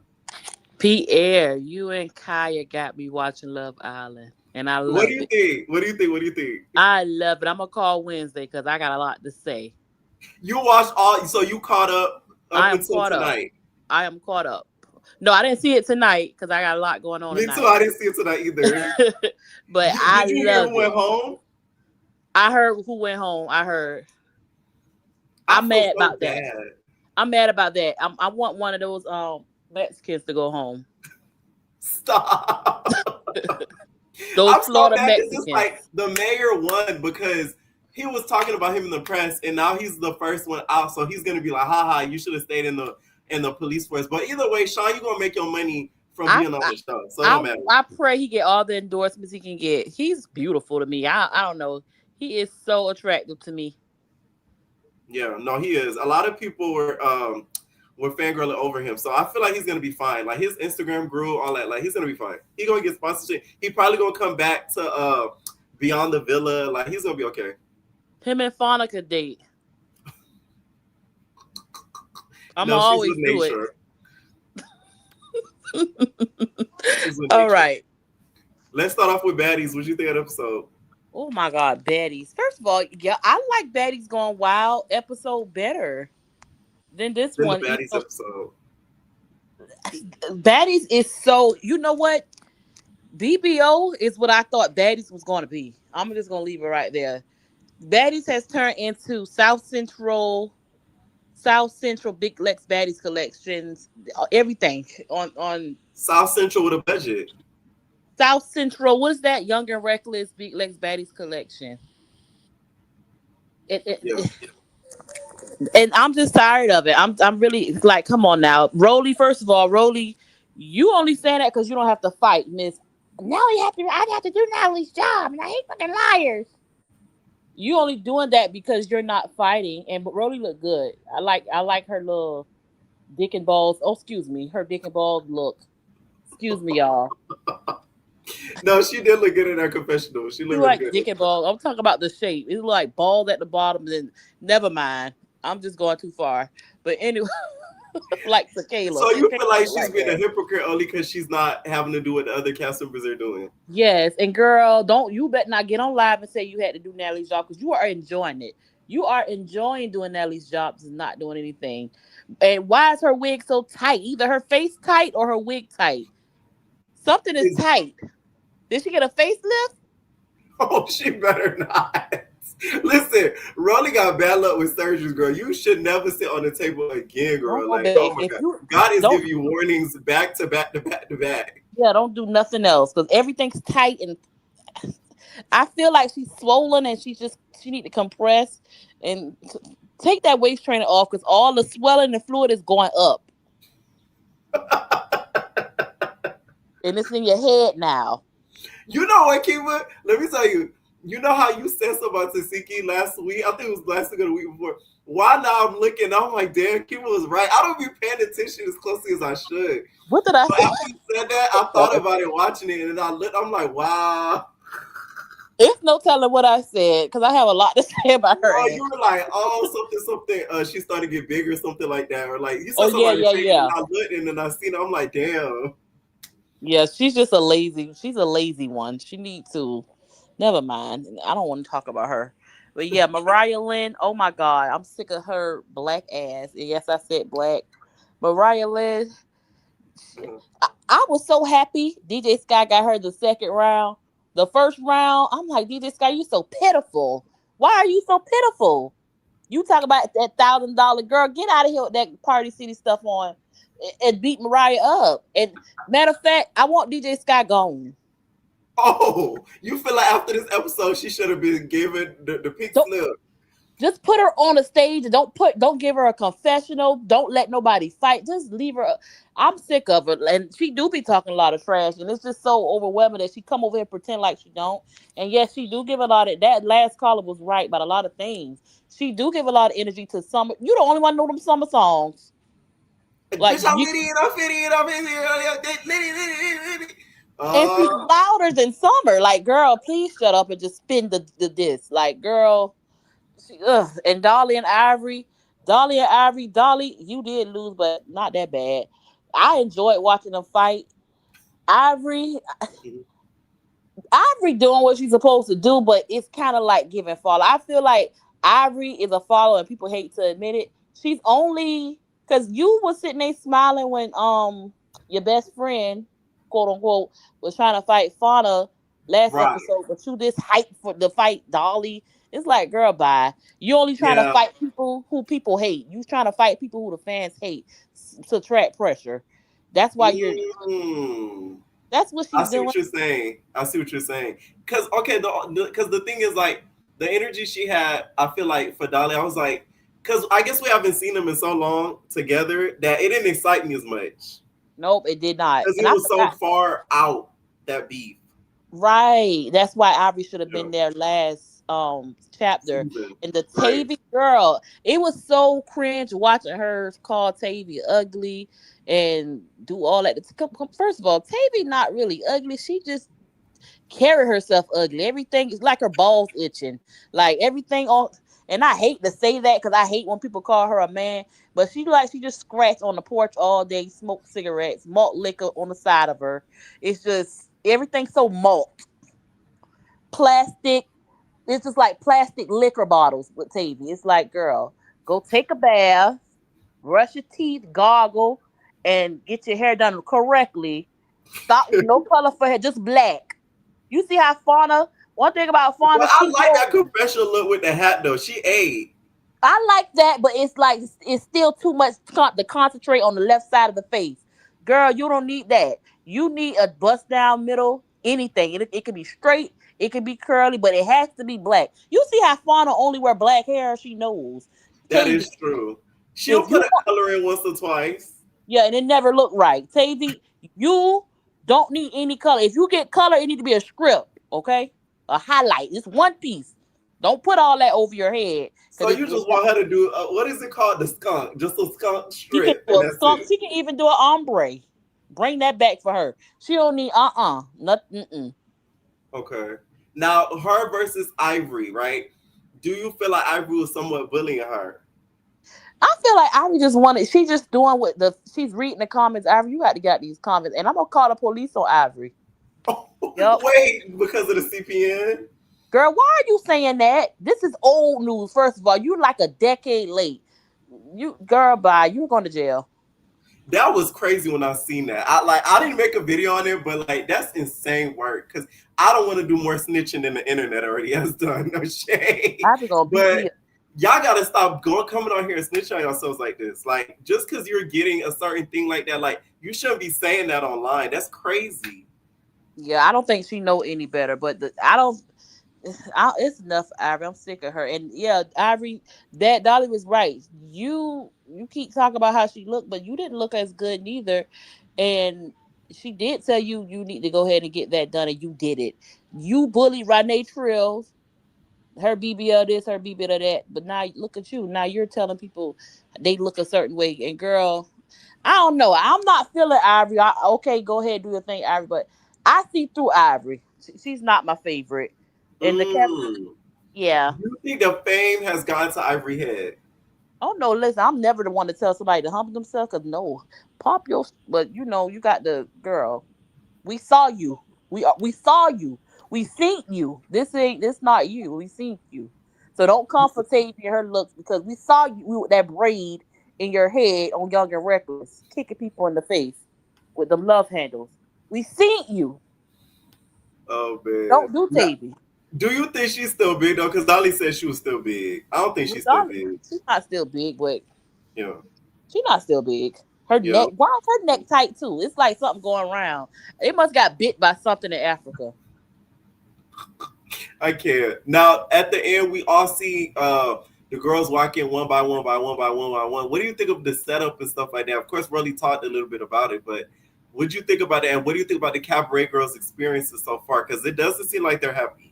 Pierre, you and Kaya got me watching Love Island, and I What do love you it. think? What do you think? What do you think? I love it. I'm gonna call Wednesday because I got a lot to say. You watched all, so you caught up I am until caught up. tonight. I am caught up. No, I didn't see it tonight because I got a lot going on Me too. tonight. I didn't see it tonight either. But I Did you hear loved who went it. home? I heard who went home. I heard. I I'm feel mad so about that. bad. I'm mad about that. I want one of those Mexicans to go home. Stop. Those I'm so Florida mad because it's Mexicans. like the mayor won because he was talking about him in the press, and now he's the first one out. So he's gonna be like, "Haha, you should have stayed in the police force." But either way, Sean, you're gonna make your money from being on the show, so it don't matter. I pray he get all the endorsements he can get. He's beautiful to me. I don't know. He is so attractive to me. Yeah, no, he is. A lot of people were fangirling over him, so I feel like he's gonna be fine. Like his Instagram grew, all that. Like he's gonna be fine. He gonna get sponsorship. He probably gonna come back to Beyond the Villa. Like he's gonna be okay. Him and Fauna could date. I'm No, she's always with do nature. She's with All nature. right. Let's start off with Baddies. What you think of the episode? Oh my God, Baddies. First of all, yeah, I like Baddies Gone Wild episode better than this Then the one. Baddies episode. Baddies is so, you know what? BBO is what I thought Baddies was going to be. I'm just going to leave it right there. Baddies has turned into South Central Big Lex Baddies collections, everything on South Central with a budget. South Central. What is that? Young and Reckless Big Lex Baddies collection. Yeah. And I'm just tired of it. I'm really like, come on now, Rolly. First of all, Rolly, you only saying that because you don't have to fight, Miss. Now I have to do Natalie's job, and I hate fucking liars. You only doing that because you're not fighting, and but Rolly look good. I like her little dick and balls. Oh, excuse me, her dick and balls look. Excuse me, y'all. No, she did look good in her confessional. She You looked really like good. dick and balls. I'm talking about the shape. It's like balls at the bottom. Then never mind. I'm just going too far. But anyway, like Tequila. So you feel like she's Like being a that. hypocrite only because she's not having to do what the other cast members are doing. Yes, and girl, don't you bet not get on live and say you had to do Natalie's job because you are enjoying it. You are enjoying doing Natalie's jobs and not doing anything. And why is her wig so tight? Either her face tight or her wig tight. Something is tight. Did she get a facelift? Oh, she better not. Listen, Rolly got bad luck with surgeries, girl. You should never sit on the table again, girl. Don't Like, go oh back. my If God. you God is don't, giving you warnings back to back to back to back. yeah, don't do nothing else because everything's tight and I feel like she's swollen and she need to compress and take that waist trainer off because all the swelling and fluid is going up and it's in your head now. You know what, Kiva? Let me tell you. You know how you said something about Tasiki last week? I think it was last week or the week before. Why now I'm looking, I'm like, damn, Kiva was right. I don't be paying attention as closely as I should. What did I But say? after you said that, I thought about it watching it, and I looked, I'm like, wow. It's no telling what I said because I have a lot to say about her. Oh, you were like, oh, something. She started to get bigger, something like that, or like you said Oh something yeah, about yeah, her face, yeah. and I looked, and then I seen it. I'm like, damn. Yeah, she's a lazy one. She needs to. Never mind. I don't want to talk about her. But yeah, Mariah Lynn. Oh my God, I'm sick of her black ass. And yes, I said black. Mariah Lynn. I was so happy DJ Sky got her the second round. The first round, I'm like, DJ Sky, you so pitiful. Why are you so pitiful? You talk about that $1,000 girl. Get out of here with that Party City stuff on and beat Mariah up. And matter of fact, I want DJ Sky gone. Oh, you feel like after this episode, she should have been given the pink slip. Just put her on the stage and don't give her a confessional. Don't let nobody fight. Just leave her. I'm sick of her. And she do be talking a lot of trash. And it's just so overwhelming that she come over here and pretend like she don't. And yes, she do give a lot of that last caller was right about a lot of things. She do give a lot of energy to summer. You the only one know them summer songs. Like Bitch, I'm Liddy. And she's louder than Summer. Like, girl, please shut up and just spin the disc. Like, girl, and Dolly, you did lose, but not that bad. I enjoyed watching them fight. Ivory doing what she's supposed to do, but it's kind of like giving follow. I feel like Ivory is a follow, and people hate to admit it. She's only because you were sitting there smiling when your best friend, quote unquote, was trying to fight Fauna last episode, but you this hype for the fight Dolly. It's like, girl, bye. You only trying to fight people who people hate. You trying to fight people who the fans hate to attract pressure. That's why you're. That's what she's doing. I see what you're saying. Because the thing is, like, the energy she had, I feel like for Dolly, I was like, because I guess we haven't seen them in so long together that it didn't excite me as much. Nope, it did not. Because it was so far out, that beef. Right. That's why Ivory should have been there last chapter. And the Tavy girl, it was so cringe watching her call Tavy ugly and do all that. First of all, Tavy not really ugly. She just carry herself ugly. Everything is like her balls itching. Like everything on. And I hate to say that because I hate when people call her a man. But she just scratched on the porch all day, smoke cigarettes, malt liquor on the side of her. It's just everything's so malt. Plastic. It's just like plastic liquor bottles with Tavy. It's like, girl, go take a bath, brush your teeth, gargle, and get your hair done correctly. Stop with no color for hair, just black. You see how Fauna? One thing about Fauna, I like that confessional look with the hat though. She ate. I like that, but it's like it's still too much to concentrate on the left side of the face. Girl, you don't need that. You need a bust down middle, anything. It can be straight, it can be curly, but it has to be black. You see how Fauna only wear black hair? She knows. That is true. She'll put a color in once or twice. Yeah, and it never looked right. Tavy, you don't need any color. If you get color, it need to be a script, okay? A highlight. It's one piece. Don't put all that over your head. So you just want her to do what is it called? The skunk, just a skunk strip. She can even do an ombre. Bring that back for her. She don't need nothing. Okay. Now her versus Ivory, right? Do you feel like Ivory was somewhat bullying her? I feel like Ivy just wanted. She just doing what she's reading the comments. Ivory, you got to get these comments, and I'm gonna call the police on Ivory. Yep. Wait, because of the CPN? Girl, why are you saying that? This is old news. First of all, you like a decade late. You girl, bye. You're going to jail. That was crazy when I seen that. I didn't make a video on it, but like that's insane work because I don't want to do more snitching than the internet already has done. No shade. But y'all gotta stop coming on here and snitching on yourselves like this. Like just because you're getting a certain thing like that, like you shouldn't be saying that online. That's crazy. Yeah, I don't think she know any better, but it's enough, Ivory. I'm sick of her. And yeah, Ivory, that Dolly was right. You keep talking about how she looked, but you didn't look as good neither. And she did tell you need to go ahead and get that done, and you did it. You bullied Renee Trills, her BBL this, her BBL that. But now look at you. Now you're telling people they look a certain way. And girl, I don't know. I'm not feeling Ivory. Okay, go ahead, do your thing, Ivory. But I see through Ivory. She's not my favorite. And yeah. You think the fame has gone to Ivory head? Oh no, listen, I'm never the one to tell somebody to humble themselves because no, pop your. But you got the girl. We saw you. We saw you. We seen you. This not you. We seen you. So don't come for Tavy and her looks because we saw you with that braid in your head on Young and Reckless, kicking people in the face with them love handles. We seen you. Oh man. Don't do Tavy. Do you think she's still big though? Because Dolly said she was still big. I don't think she's still big. She's not still big, but yeah, she's not still big. Her neck, why is her neck tight too? It's like something going around. It must got bit by something in Africa. I can't. Now at the end, we all see the girls walking one by one by one by one by one. What do you think of the setup and stuff like that? Of course, Rolly talked a little bit about it, but what do you think about it? And what do you think about the Cabaret Girls' experiences so far? Because it doesn't seem like they're happy.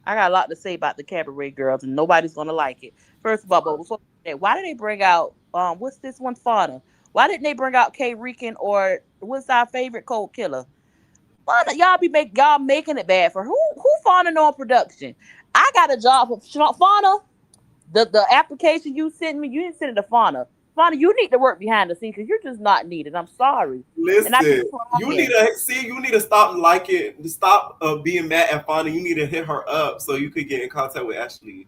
I got a lot to say about the Cabaret Girls, and nobody's gonna like it. First of all, but before that, why did they bring out what's this one, Fauna? Why didn't they bring out K Rican or what's our favorite Cold Killer? Why y'all making it bad for who Fauna on production? I got a job for Fauna. The application you sent me, you didn't send it to Fauna. Fauna, you need to work behind the scenes because you're just not needed. I'm sorry. Listen, you need to stop being mad at Fauna. You need to hit her up so you could get in contact with Ashley.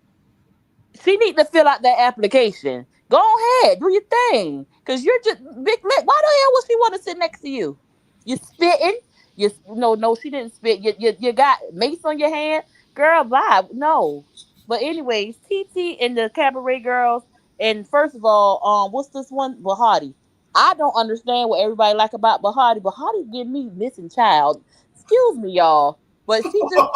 She need to fill out that application. Go ahead, do your thing. Because you're just big Mick. Why the hell would she want to sit next to you? You spitting? No, she didn't spit. You got mace on your hand? Girl, bye. No. But anyways, TT and the Cabaret Girls. And first of all, what's this one? Bahati. I don't understand what everybody like about Bahati. Bahati give me missing child. Excuse me, y'all. But she just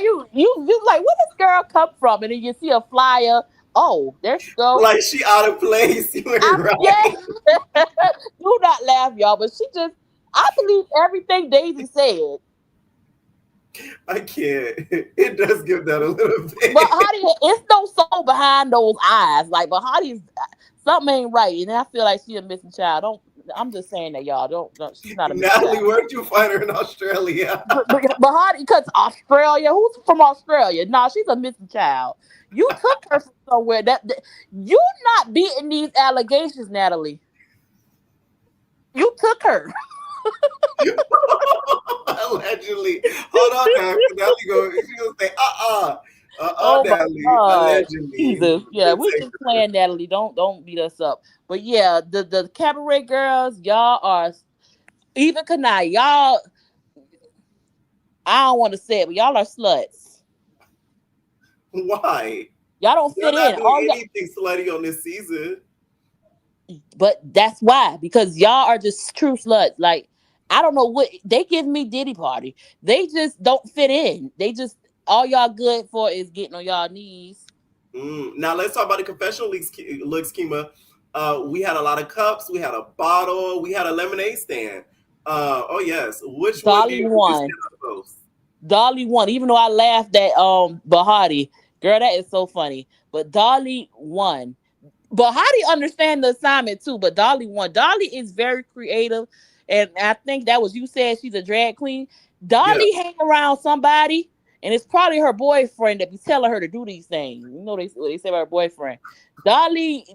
you like, where this girl come from? And then you see a flyer. Oh, there she goes. Like she out of place. You ain't right. Yeah. Do not laugh, y'all. But I believe everything Daisy said. I can't. It does give that a little bit. But Bahati, it's no soul behind those eyes. Like Bahati's something ain't right, and I feel like she's a missing child. I'm just saying that y'all don't. She's not a missing Natalie, child. where'd you find her in Australia? Bahati, because Australia. Who's from Australia? No, she's a missing child. You took her from somewhere. That you not beating these allegations, Natalie. You took her. Allegedly. Hold on, now. Natalie she's gonna say, Oh Natalie. Allegedly. Jesus. Yeah, we just playing, Natalie. Don't beat us up. But yeah, the Cabaret Girls, y'all are even Kanai, y'all. I don't want to say it, but y'all are sluts. Why? Y'all don't fit They're in. not doing anything slutty on this season. But that's why, because y'all are just true sluts. Like, I don't know what they give me Diddy Party. They just don't fit in. They just all y'all good for is getting on y'all knees. Now let's talk about the confessional looks, Kima. We had a lot of cups. We had a bottle. We had a lemonade stand. Oh yes. Which Dolly won. Dolly won. Even though I laughed at Bahati, girl, that is so funny. But Dolly won. Bahati understand the assignment too, but Dolly won. Dolly is very creative, and I think that was you said she's a drag queen. Dolly hang around somebody, And it's probably her boyfriend that be telling her to do these things. You know they say about her boyfriend. Dolly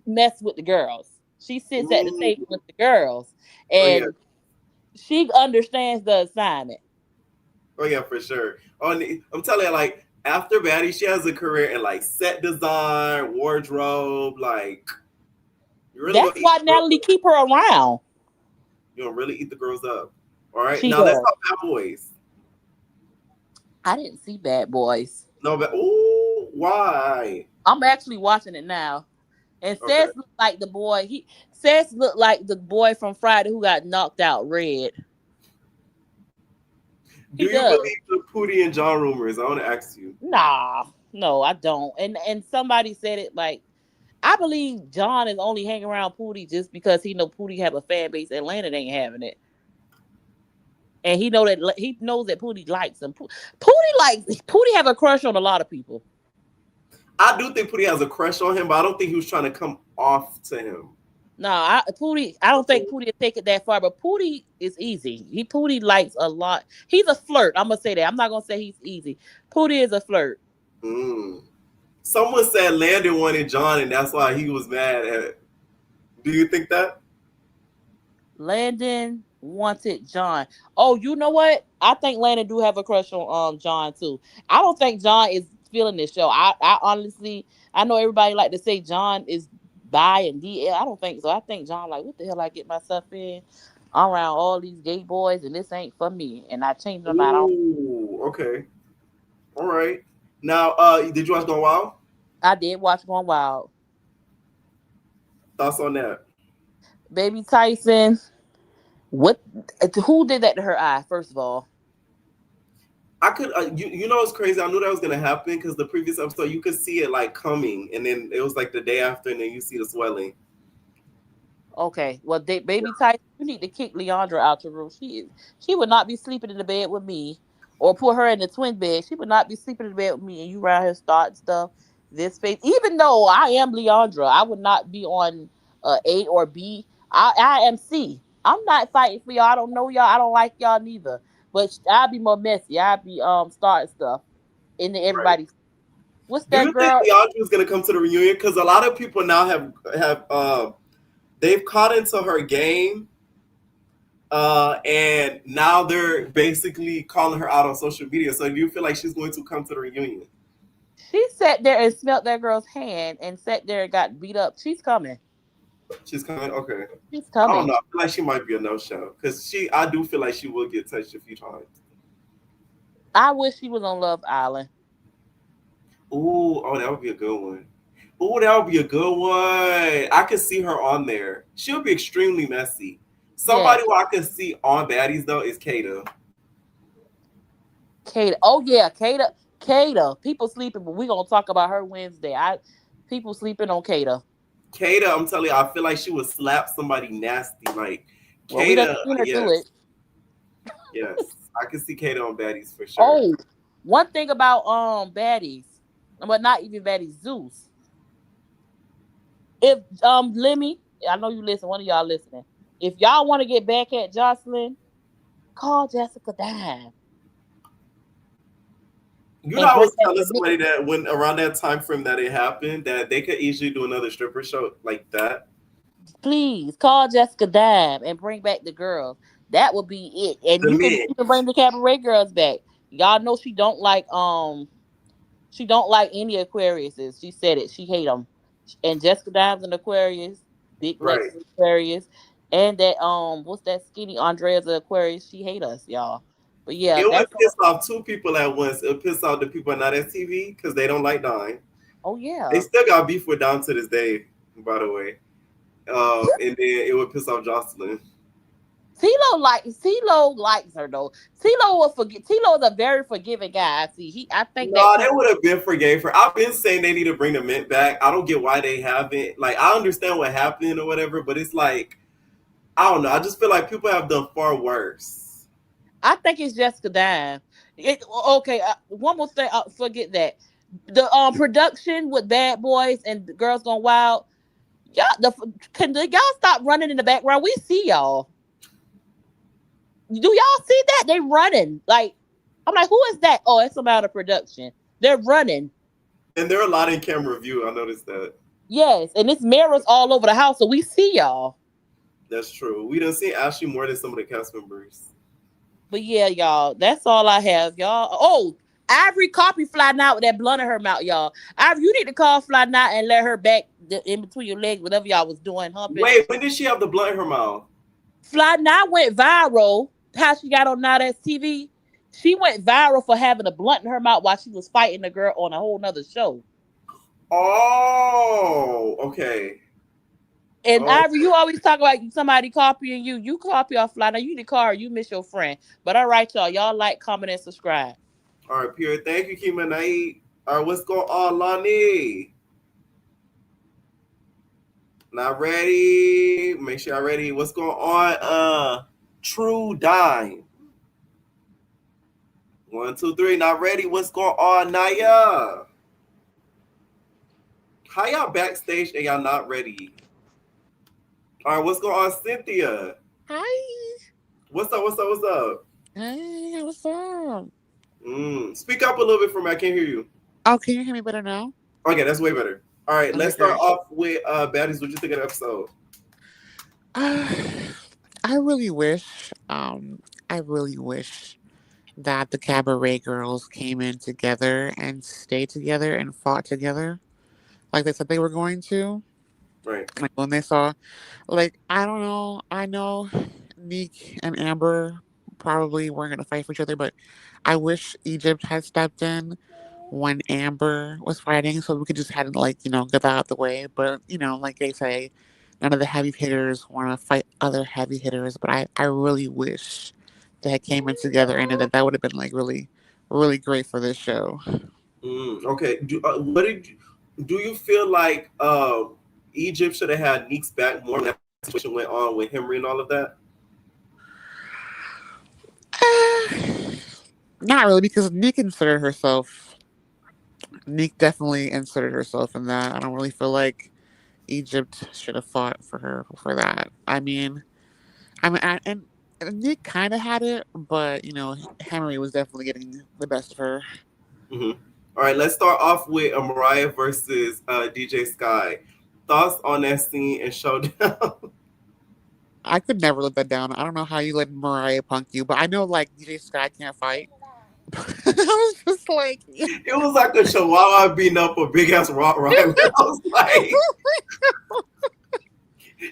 mess with the girls. She sits at the table with the girls, Oh yeah. and she understands the assignment. Oh yeah, for sure. I'm telling you, like after Baddie, she has a career in like set design, wardrobe. Like you really That's gonna eat why the girls Natalie up. keep her around. You gonna really eat the girls up. All right. She Now let's does. talk Bad Boys. I didn't see Bad Boys. No, but ooh, why? I'm actually watching it now. And Okay. Seth looked like the boy. Seth looked like the boy from Friday who got knocked out red. Do He you does. believe the Pootie and John rumors? I want to ask you. Nah, no, I don't. And somebody said it like I believe John is only hanging around Pootie just because he know Pootie have a fan base. Atlanta ain't having it, and he knows that Pootie likes him. Pootie have a crush on a lot of people. I do think Pootie has a crush on him, but I don't think he was trying to come off to him. No, I don't think Pootie will take it that far, but Pootie is easy. Pootie likes a lot. He's a flirt. I'm gonna say that. I'm not gonna say he's easy. Pootie is a flirt. Someone said Landon wanted John, and that's why he was mad at it. Do you think that? Landon wanted John. Oh, you know what? I think Landon do have a crush on John too. I don't think John is feeling this show. I honestly, I know everybody like to say John is bi and DL. I don't think so. I think John like, what the hell I get myself in? I'm around all these gay boys and this ain't for me. And I changed my mind. Ooh, okay. All right. Now, did you watch Gone Wild? I did watch Gone Wild. Thoughts on that? Baby Tyson. Who did that to her eye, first of all? I could, you know, it's crazy. I knew that was gonna happen because the previous episode you could see it like coming, and then it was like the day after, and then you see the swelling. Okay, well, Baby Tyson, you need to kick Leandra out your room. She would not be sleeping in the bed with me, or put her in the twin bed. She would not be sleeping in the bed with me, and you around here starting stuff. This face, even though I am Leandra, I would not be on A or B. I am C. I'm not fighting for y'all. I don't know y'all. I don't like y'all neither. But I'll be more messy. I'll be starting stuff into everybody. Right. What's Do that you girl? think Leandra is gonna come to the reunion? Because a lot of people now have they've caught into her game, and now they're basically calling her out on social media. So do you feel like she's going to come to the reunion? She sat there and smelt that girl's hand and sat there and got beat up. She's coming. She's coming. Okay. She's I don't coming. know. I feel like she might be a no-show because I do feel like she will get touched a few times. I wish she was on Love Island. Ooh, oh, that would be a good one. Ooh, that would be a good one. I could see her on there. She'll be extremely messy. Somebody who I could see on Baddies though is Kata. Kata. Oh yeah, Kata. Kata. People sleeping, but we're gonna talk about her Wednesday. People sleeping on Kata. Kata, I'm telling you, I feel like she would slap somebody nasty. Like Well, we done Kata, seen her yes. do it. Yes. I can see Kata on Baddies for sure. Oh, one thing about Baddies, but not even Baddies, Zeus. If Lemmy, I know you listen, one of y'all listening. If y'all want to get back at Jocelyn, call Jessica Dime. You know, I was telling somebody that when around that time frame that it happened, that they could easily do another stripper show like that. Please call Jessica Dime and bring back the girls. That would be it. And you can even bring the cabaret girls back. Y'all know she don't like any Aquariuses. She said it. She hate them. And Jessica Dime's an Aquarius. Big Lex is Aquarius. And that what's that skinny Andrea's an Aquarius. She hate us, y'all. But yeah, it would piss off two people at once. It would piss off the people not at TV because they don't like Dime. Oh yeah. They still got beef with Dime to this day, by the way. And then it would piss off Jocelyn. CeeLo likes her though. CeeLo will forget. CeeLo is a very forgiving guy. I think they would have been forgave her. I've been saying they need to bring the mint back. I don't get why they haven't. Like, I understand what happened or whatever, but it's like, I don't know. I just feel like people have done far worse. I think it's Jessica Dime. One more thing. Forget that. The production with Bad Boys and Girls Gone Wild. Can y'all stop running in the background? We see y'all. Do y'all see that? They running like I'm like, who is that? Oh, it's some out of production. They're running. And there are a lot in camera view. I noticed that. Yes, and it's mirrors all over the house, so we see y'all. That's true. We done seen Ashley more than some of the cast members. But yeah, y'all, that's all I have, y'all. Oh, Ivory Copy fly out with that blunt in her mouth, y'all. Ivory, you need to call fly out and let her back in between your legs, whatever y'all was doing, humping. Wait, when did she have the blunt in her mouth? Fly Night went viral. How she got on Now That's TV? She went viral for having a blunt in her mouth while she was fighting the girl on a whole nother show. Oh, okay. And Ivory, you always talk about somebody copying you. You copy off Fly Night. You need to call her. You miss your friend. But all right, y'all. Y'all like, comment, and subscribe. All right, Pierre. Thank you, Kima Naid. All right, what's going on, Lonnie? Not ready. Make sure y'all ready. What's going on? True Dime. 1, 2, 3. Not ready. What's going on, Naya? How y'all backstage and y'all not ready? All right, what's going on, Cynthia? Hi. What's up? What's up? What's up? Hey, what's up? Speak up a little bit for me. I can't hear you. Oh, can you hear me better now? Okay, that's way better. All right, let's start off with Baddies. What you think of the episode? I really wish that the cabaret girls came in together and stayed together and fought together, like they said they were going to. Right. Like when they saw, like I don't know, I know Neek and Amber probably weren't gonna fight for each other, but I wish Egypt had stepped in when Amber was fighting, so we could just had like get that out of the way. But like they say, none of the heavy hitters want to fight other heavy hitters. But I really wish they had came in together, and that would have been like really, really great for this show. Okay. Do you feel like Egypt should have had Neek's back more when that situation went on with Henry and all of that? Not really, because Neek definitely inserted herself in that. I don't really feel like Egypt should have fought for her for that. And Nick kind of had it, but Henry was definitely getting the best of her. Mm-hmm. All right, let's start off with Mariah versus DJ Sky. Thoughts on that scene and showdown? I could never let that down. I don't know how you let Mariah punk you, but I know like DJ Sky can't fight. I was just like, it was like a chihuahua beating up a big ass Rottweiler. I was like,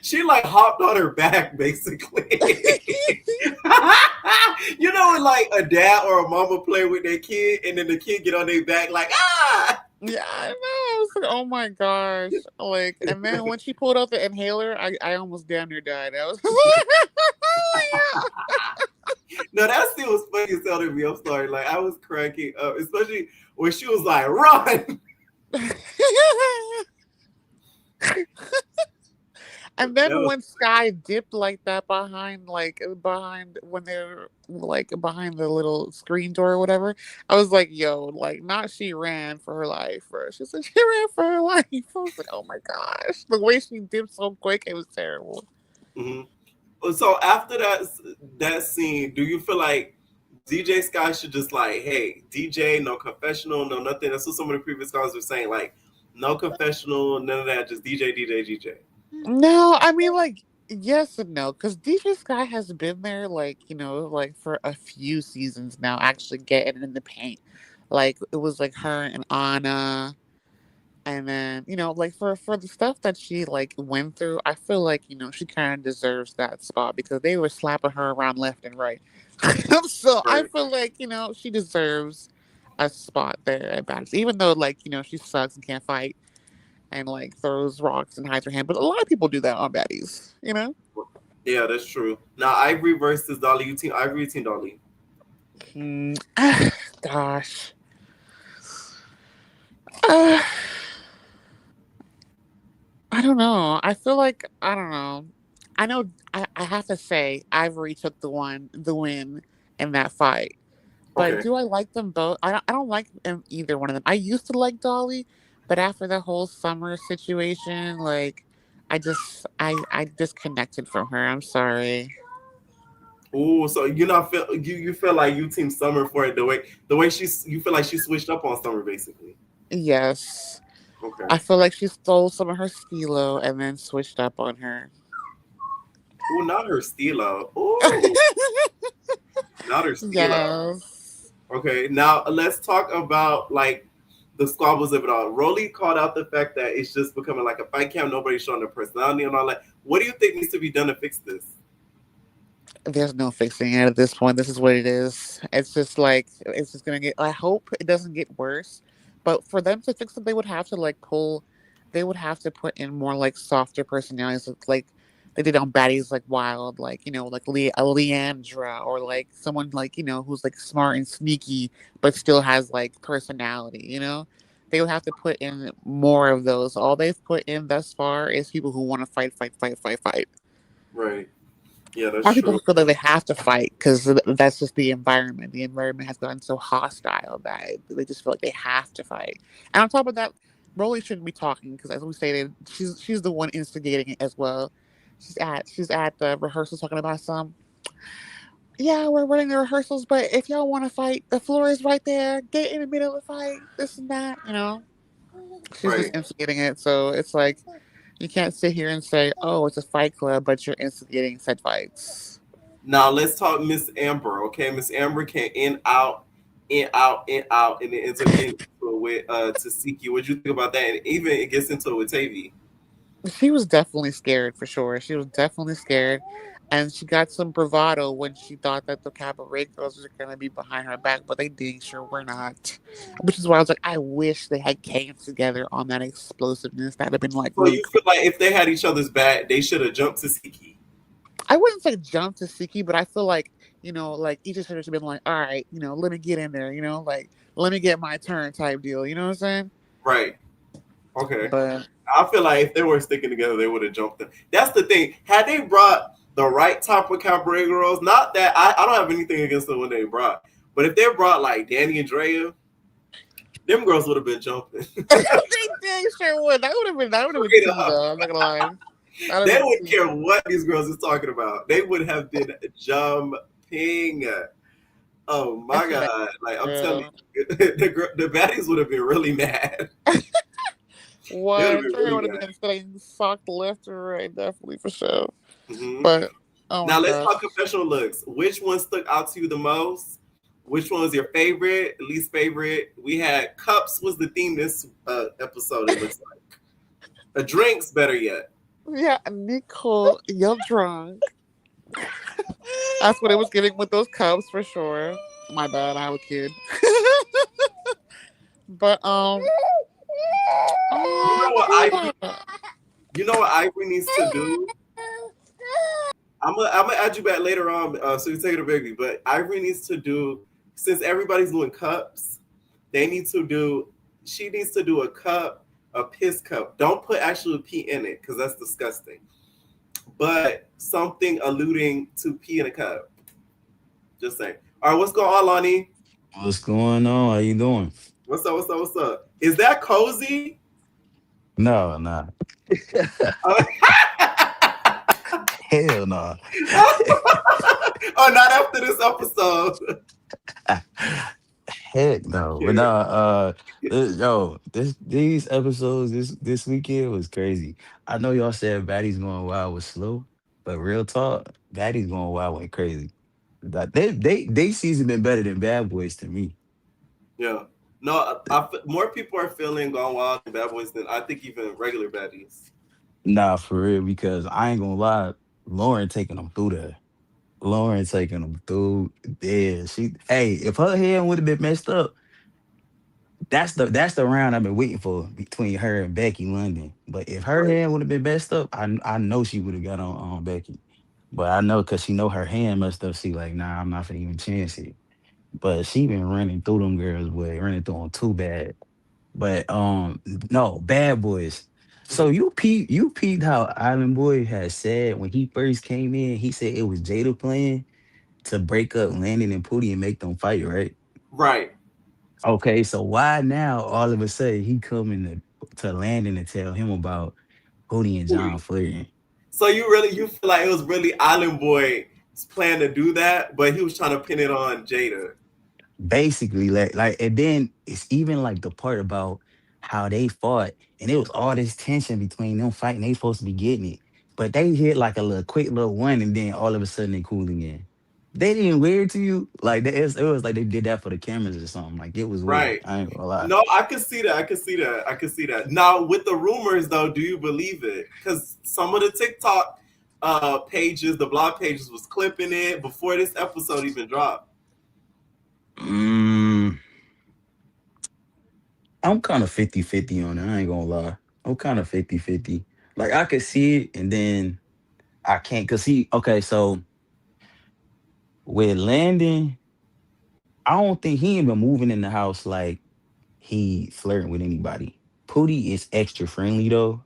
she like hopped on her back basically. You know when like a dad or a mama play with their kid and then the kid get on their back like Yeah, I know. I was like, oh my gosh. Like, and then when she pulled out the inhaler, I almost damn near died. I was No, that scene was funny as hell to me. I'm sorry. Like I was cracking up, especially when she was like, run. And then when Sky dipped like that behind when they're like behind the little screen door or whatever, I was like, yo, like not she ran for her life first. She said she ran for her life. I was like, oh my gosh. The way she dipped so quick, it was terrible. Mm-hmm. So after that scene, do you feel like DJ Sky should just like, hey, DJ, no confessional, no nothing? That's what some of the previous callers were saying, like, no confessional, none of that, just DJ. No, I mean like yes and no, because DJ Sky has been there like like for a few seasons now, actually getting in the paint. Like it was like her and Anna, and then like for the stuff that she like went through, I feel like she kind of deserves that spot because they were slapping her around left and right. So I feel like she deserves a spot there at Baddies, even though like she sucks and can't fight and like throws rocks and hides her hand. But a lot of people do that on Baddies, Yeah, that's true. Now Ivory versus Dolly. You team Ivory, you team Dolly. Gosh. I don't know. I feel like I don't know. I know I have to say Ivory took the win in that fight. But do I like them both? I don't like either one of them. I used to like Dolly, but after the whole summer situation, like I disconnected from her. I'm sorry. Oh, so you not feel you feel like you team Summer for it the way she's you feel like she switched up on Summer basically. Yes. Okay. I feel like she stole some of her stilo and then switched up on her. Oh, not her stilo. Oh, not her stilo. Yes. Okay, now let's talk about like the squabbles of it all. Rolly called out the fact that it's just becoming like a fight camp. Nobody's showing their personality and all that. What do you think needs to be done to fix this? There's no fixing it at this point. This is what it is. It's just like it's just gonna get. I hope it doesn't get worse, but for them to fix it, they would have to like pull. They would have to put in more like softer personalities, like they did on Baddies, like Wild, like like a Leandra, or like someone like who's like smart and sneaky, but still has like personality. They would have to put in more of those. All they've put in thus far is people who want to fight, fight, fight, fight, fight. Right. Yeah, that's Or people true. who feel like they have to fight because that's just the environment. The environment has gotten so hostile that they just feel like they have to fight. And on top of that, Rolly shouldn't be talking because, as we stated, she's the one instigating it as well. She's at the rehearsals talking about some. Yeah, we're running the rehearsals, but if y'all want to fight, the floor is right there. Get in the middle of the fight. This and that. She's just Right. instigating it. So it's like you can't sit here and say, "Oh, it's a fight club," but you're instigating said fights. Now let's talk Miss Amber. Okay, Miss Amber can in out, in out, in out, and it ends up getting into it with Tasiki. What do you think about that? And even it gets into it with Tavy. She was definitely scared for sure. She was definitely scared. And she got some bravado when she thought that the cabaret girls were going to be behind her back, but they dang sure were not. Which is why I was like, I wish they had came together on that explosiveness. That'd have been like, So you Luke. feel like if they had each other's back, they should have jumped to Siki. I wouldn't say jump to Siki, but I feel like, like each of them should have been like, all right, let me get in there, like, let me get my turn type deal. You know what I'm saying? Right. Okay. But I feel like if they were sticking together, they would have jumped them. That's the thing. Had they brought the right type of cabaret girls, not that I don't have anything against them when they brought, but if they brought like Danny and Drea, them girls would have been jumping. they dang sure would. That would have been tea, though. I'm not gonna lie. They wouldn't care what these girls is talking about. They would have been jumping. Oh my god! Like I'm telling you, the baddies would have been really mad. What? Trey would have been getting socked left and right, definitely for sure. Mm-hmm. But oh now my let's gosh. talk confessional looks. Which one stuck out to you the most? Which one was your favorite, least favorite? We had cups was the theme this episode. It looks like a drinks, better yet. Yeah, Nicole, you're drunk. That's what it was giving with those cups for sure. My bad, I was a kid. But you know what Ivory needs to do? I'm gonna add you back later on, so you take it a baby. But Ivory needs to do, since everybody's doing cups, they need to do. She needs to do a cup, a piss cup. Don't put actual pee in it because that's disgusting. But something alluding to pee in a cup. Just saying. All right, what's going on, Lonnie? What's going on? How you doing? What's up? What's up? What's up? Is that cozy? No, nah. Hell no. Oh, not after this episode. Heck no. But yo, these episodes this weekend was crazy. I know y'all said Baddies Going Wild was slow, but real talk, Baddies Going Wild went crazy. Like they season been better than Bad Boys to me. Yeah. No, more people are feeling Gone Wild and Bad Boys than I think even regular baddies. Nah, for real, because I ain't gonna lie, Lauren taking them through there. Lauren taking them through there. Hey, if her hand would have been messed up, that's the round I've been waiting for between her and Becky London. But if her hand would have been messed up, I know she would have got on Becky. But I know because she know her hand messed up. She like, nah, I'm not gonna even chance it. But she been running through them girls, boy, running through them too bad. But no, Bad Boys. So you peeped how Island Boy had said when he first came in, he said it was Jada plan to break up Landon and Pootie and make them fight, right? Right. Okay, so why now all of a sudden he coming to Landon and tell him about Pootie and John flirting? So you feel like it was really Island Boy plan to do that, but he was trying to pin it on Jada. Basically, and then it's even like the part about how they fought, and it was all this tension between them fighting. They supposed to be getting it, but they hit like a little quick little one, and then all of a sudden they cool again. They didn't weird to you like that. It was like they did that for the cameras or something. Like it was weird. Right. I ain't gonna lie. No, I can see that. I can see that. I can see that. Now, with the rumors, though, do you believe it? Because some of the TikTok pages, the blog pages, was clipping it before this episode even dropped. I'm kind of 50-50 on it. I ain't gonna lie. I'm kind of 50-50. Like I could see it, and then I can't. Cause okay, so with Landon, I don't think he ain't been moving in the house like he flirting with anybody. Pootie is extra friendly though.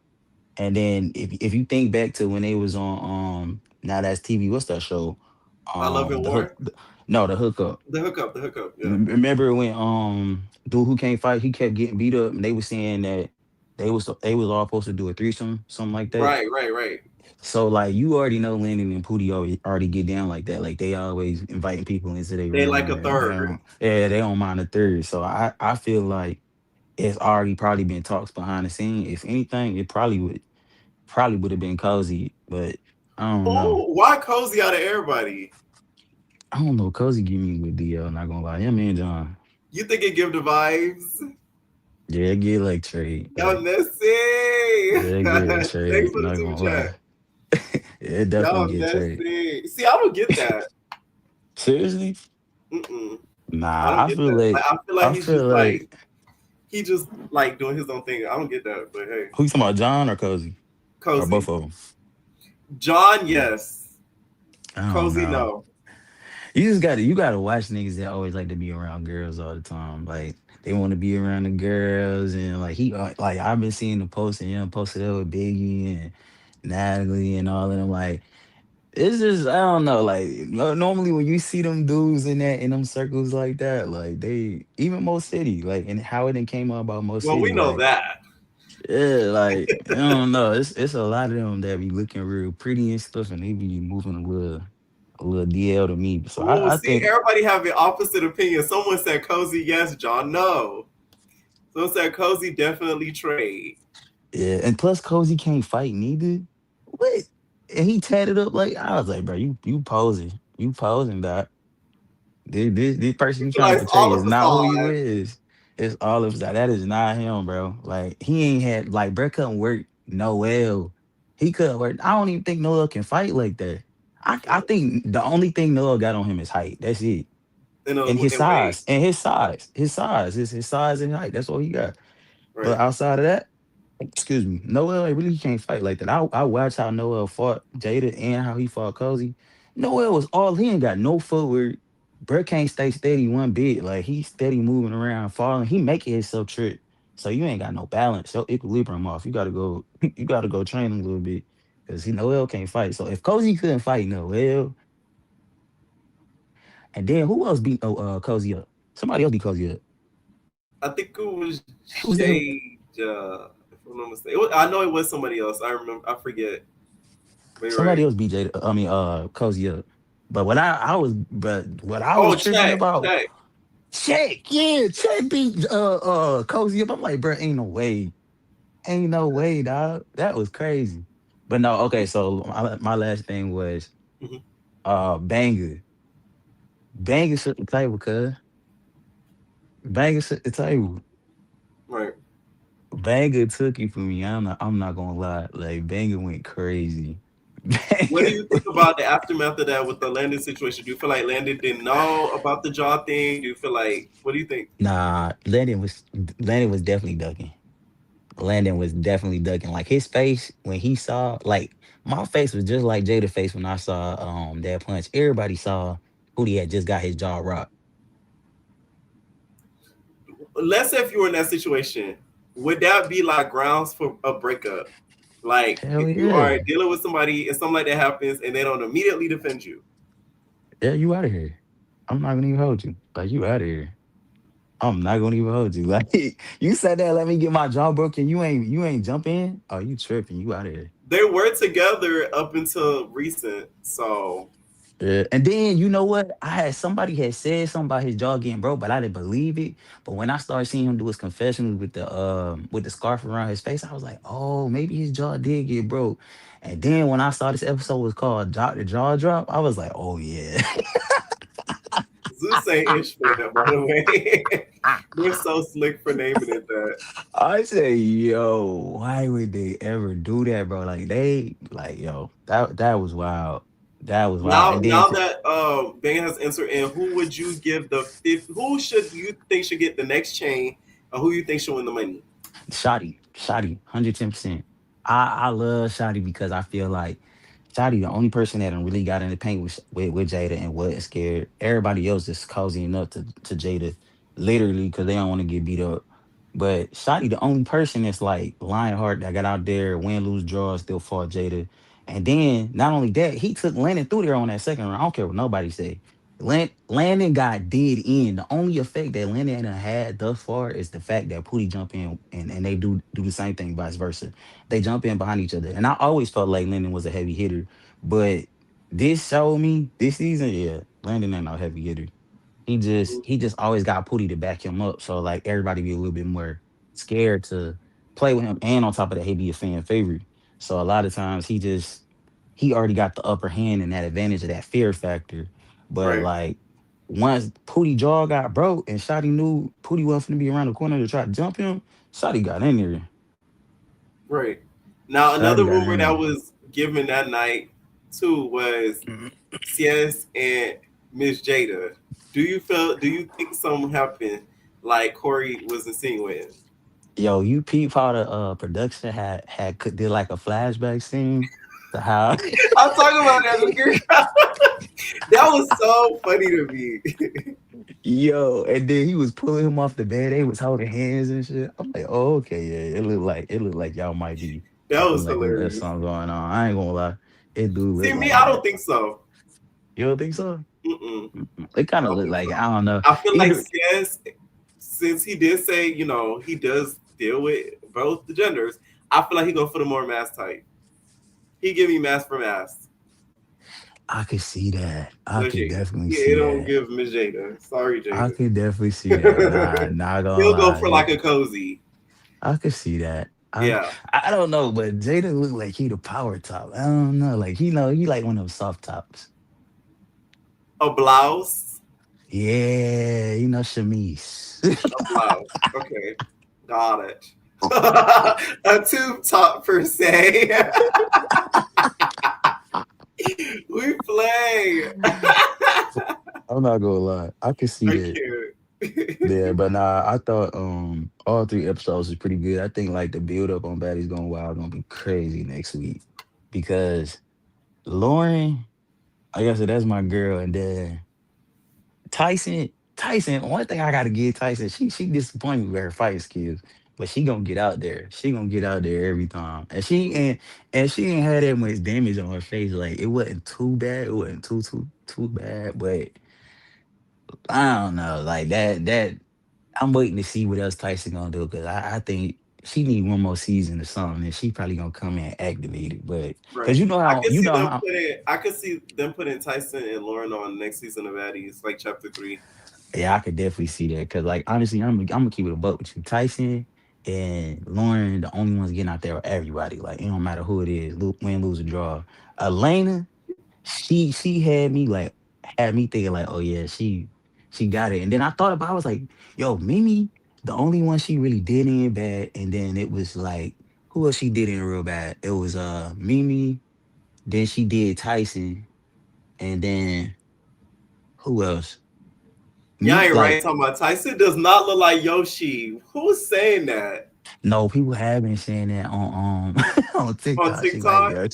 And then if you think back to when they was on Now That's TV, what's that show? I Love and The hook War. no, the hookup. The hookup. The hookup. Yeah. Remember when dude who can't fight, he kept getting beat up, and they were saying that they was all supposed to do a threesome, something like that. Right. Right. Right. So like you already know Landon and Pootie already get down like that. Like they always inviting people into their They like room. a third. They don't mind a third. So I feel like it's already probably been talks behind the scene. If anything, it probably would have been Cozy, but I don't know. Oh, why Cozy out of everybody? I don't know. Cozy give me with DL. Not gonna lie, him and John. You think it give the vibes? Yeah, it get like trade. Y'all Like, messy. yeah, it get like Thanks trade. for the Not super gonna lie. chat. It Y'all definitely get trade. messy. See, I don't get that. Seriously? Mm-mm. I Nah, don't I get feel that. Like, like I feel like I he's feel just like like he just like doing his own thing. I don't get that, but hey, who you talking about, John or Cozy? Or both Cozy, of them? John, yes. I don't Cozy, know. no. You gotta watch niggas that always like to be around girls all the time. Like they want to be around the girls, and like like I've been seeing the post and him posted up with Biggie and Natalie and all of them. Like it's just I don't know. Like normally when you see them dudes in them circles like that, like they even Mo City, like and how it done came out about Mo Well, we City, know like that. yeah, like I don't know. It's a lot of them that be looking real pretty and stuff, and they be moving a little DL to me. So Oh, I see, think everybody have an opposite opinion. Someone said Cozy, yes. John, no. Someone said Cozy, definitely trade. yeah, and plus Cozy can't fight neither. What? And he tatted up like I was like, bro, you posing, doc. This person you trying to Like it's portray all is a not who you facade. is. It's all of that. That is not him, bro. Like he ain't had like bro couldn't work Noel. He couldn't work. I don't even think Noel can fight like that. I think the only thing Noel got on him is height. That's it. And his And wait, size. And his size and height. That's all he got. But right. outside of that, excuse me, Noel really can't fight like that. I watched how Noel fought Jada and how he fought Cozy. Noel was all he ain't got no footwork. Bro can't stay steady one bit. Like he's steady moving around, falling. He making himself trip. So you ain't got no balance. Your equilibrium off. You gotta go. You gotta go train a little bit because he Noel can't fight. So if Cozy couldn't fight Noel, and then who else beat Cozy up? Somebody else beat Cozy up. I think it was Who's that? Jade. If I'm not mistaken, I know it was somebody else. I remember. I forget. But you're Somebody right. else beat Jada. I mean, Cozy up. But what I was Oh, tripping check, about, check. Check beat Cozy up. I'm like, bro, ain't no way, dog. That was crazy. But no, okay. So my last thing was Mhm. Banger. Banger shook the table, cuz Banger shook the table. Right. Banger took it for me. I'm not gonna lie. Like Banger went crazy. What do Banger you think about the aftermath of that with the Landon situation? Do you feel like Landon didn't know about the jaw thing? Do you feel like what do you think? Nah, Landon was definitely ducking. Landon was definitely ducking. Like his face when he saw, like my face was just like Jada face when I saw that punch. Everybody saw who he had just got his jaw rocked. Let's say if you were in that situation, would that be like grounds for a breakup? Like Hell if you are yeah. dealing with somebody and something like that happens and they don't immediately defend you. Yeah, you out of here. I'm not gonna even hold you. Like you out of here. I'm not gonna even hold you. Like you said that, let me get my jaw broken. You ain't jump in. Oh, you tripping. You out of here. They were together up until recent, so And then you know what? I had somebody had said something about his jaw getting broke, but I didn't believe it. But when I started seeing him do his confessionals with the scarf around his face, I was like, oh, maybe his jaw did get broke. And then when I saw this episode was called The Jaw Drop, I was like, oh yeah. Zeus ain't ish for that, by the way. They're so slick for naming it that. I say, yo, why would they ever do that, bro? Like they like, yo, that was wild. That was wild. Now, And then now that Bang has entered in, who would you give the fifth? Who should you think should get the next chain, or who you think should win the money? Shotty, 110%. I love Shotty because I feel like Shotty the only person that done really got in the paint with Jada and wasn't scared. Everybody else just cozying up to Jada, literally because they don't want to get beat up. But Shotty the only person that's like Lionheart that got out there, win, lose, draw, still fought Jada. And then not only that, he took Landon through there on that second round. I don't care what nobody say. Landon got dead in. The only effect that Landon done had thus far is the fact that Pootie jump in and they do the same thing, vice versa. They jump in behind each other. And I always felt like Landon was a heavy hitter. But this showed me this season, yeah, Landon ain't no heavy hitter. He just always got Pootie to back him up. So like everybody be a little bit more scared to play with him. And on top of that, he be a fan favorite. So a lot of times he already got the upper hand and that advantage of that fear factor. But Right, like once Pootie jaw got broke and Shotty knew Pootie wasn't finna be around the corner to try to jump him, Shotty got in there. right. Now, another Shotty got rumor in that there. was given that night too was CS and Miss Jada. Do you think something happened like Corey was insinuating? Yo, you peep how the production did like a flashback scene to how I'm talking about that. That was so funny to me. yo, and then he was pulling him off the bed. They was holding hands and shit. I'm like, oh, okay, yeah. It looked like y'all might be That acting was like there's hilarious. something going on. I ain't gonna lie. It do See look me, like I don't that. think so. You don't think so? Mm-mm, It I kind of don't looked think like it. so. I don't know. I feel like Either CS, since he did say, he does deal with both the genders, I feel like he go for the more mass type. He give me mass for mass. I could see that. I could Legit. definitely Yeah, it see don't that. give Miss Jada. Sorry, I Jada. could definitely see that. Nah, not gonna He'll go lie. for like a cozy. I could see that. Yeah. I don't know, but Jada look like he the power top. I don't know. Like he like one of them soft tops. A blouse. Yeah, chemise. A blouse. Okay. Got it. A tube top per se. We play. I'm not gonna lie. I could see I that. can't. Yeah, but nah, I thought all three episodes was pretty good. I think like the build up on Baddies Going Wild gonna be crazy next week because Lauren, like I said, that's my girl, and then Tyson. One thing I gotta give Tyson, she disappointed me with her fighting skills, but she gonna get out there. She gonna get out there every time, and she ain't had that much damage on her face. Like it wasn't too bad. It wasn't too bad, but I don't know. Like that. I'm waiting to see what else Tyson gonna do because I think she need one more season or something, and she probably gonna come in activated. But Right. because you know I how can you see know them how putting. I could see them putting Tyson and Lauren on next season of Baddies, like chapter 3. yeah, I could definitely see that. Cause like honestly, I'm gonna keep it a buck with you. Tyson and Lauren, the only ones getting out there with everybody. Like it don't matter who it is, win, lose, or draw. Elena, she had me thinking like, oh yeah, she got it. And then I thought about, I was like, yo, Mimi, the only one she really did in bad. And then it was like, who else she did in real bad? It was Mimi. Then she did Tyson, and then who else? Y'all Me ain't like right talking about Tyson does not look like Yoshi. Who's saying that no people have been saying that on on on TikTok. She like TikTok? yo,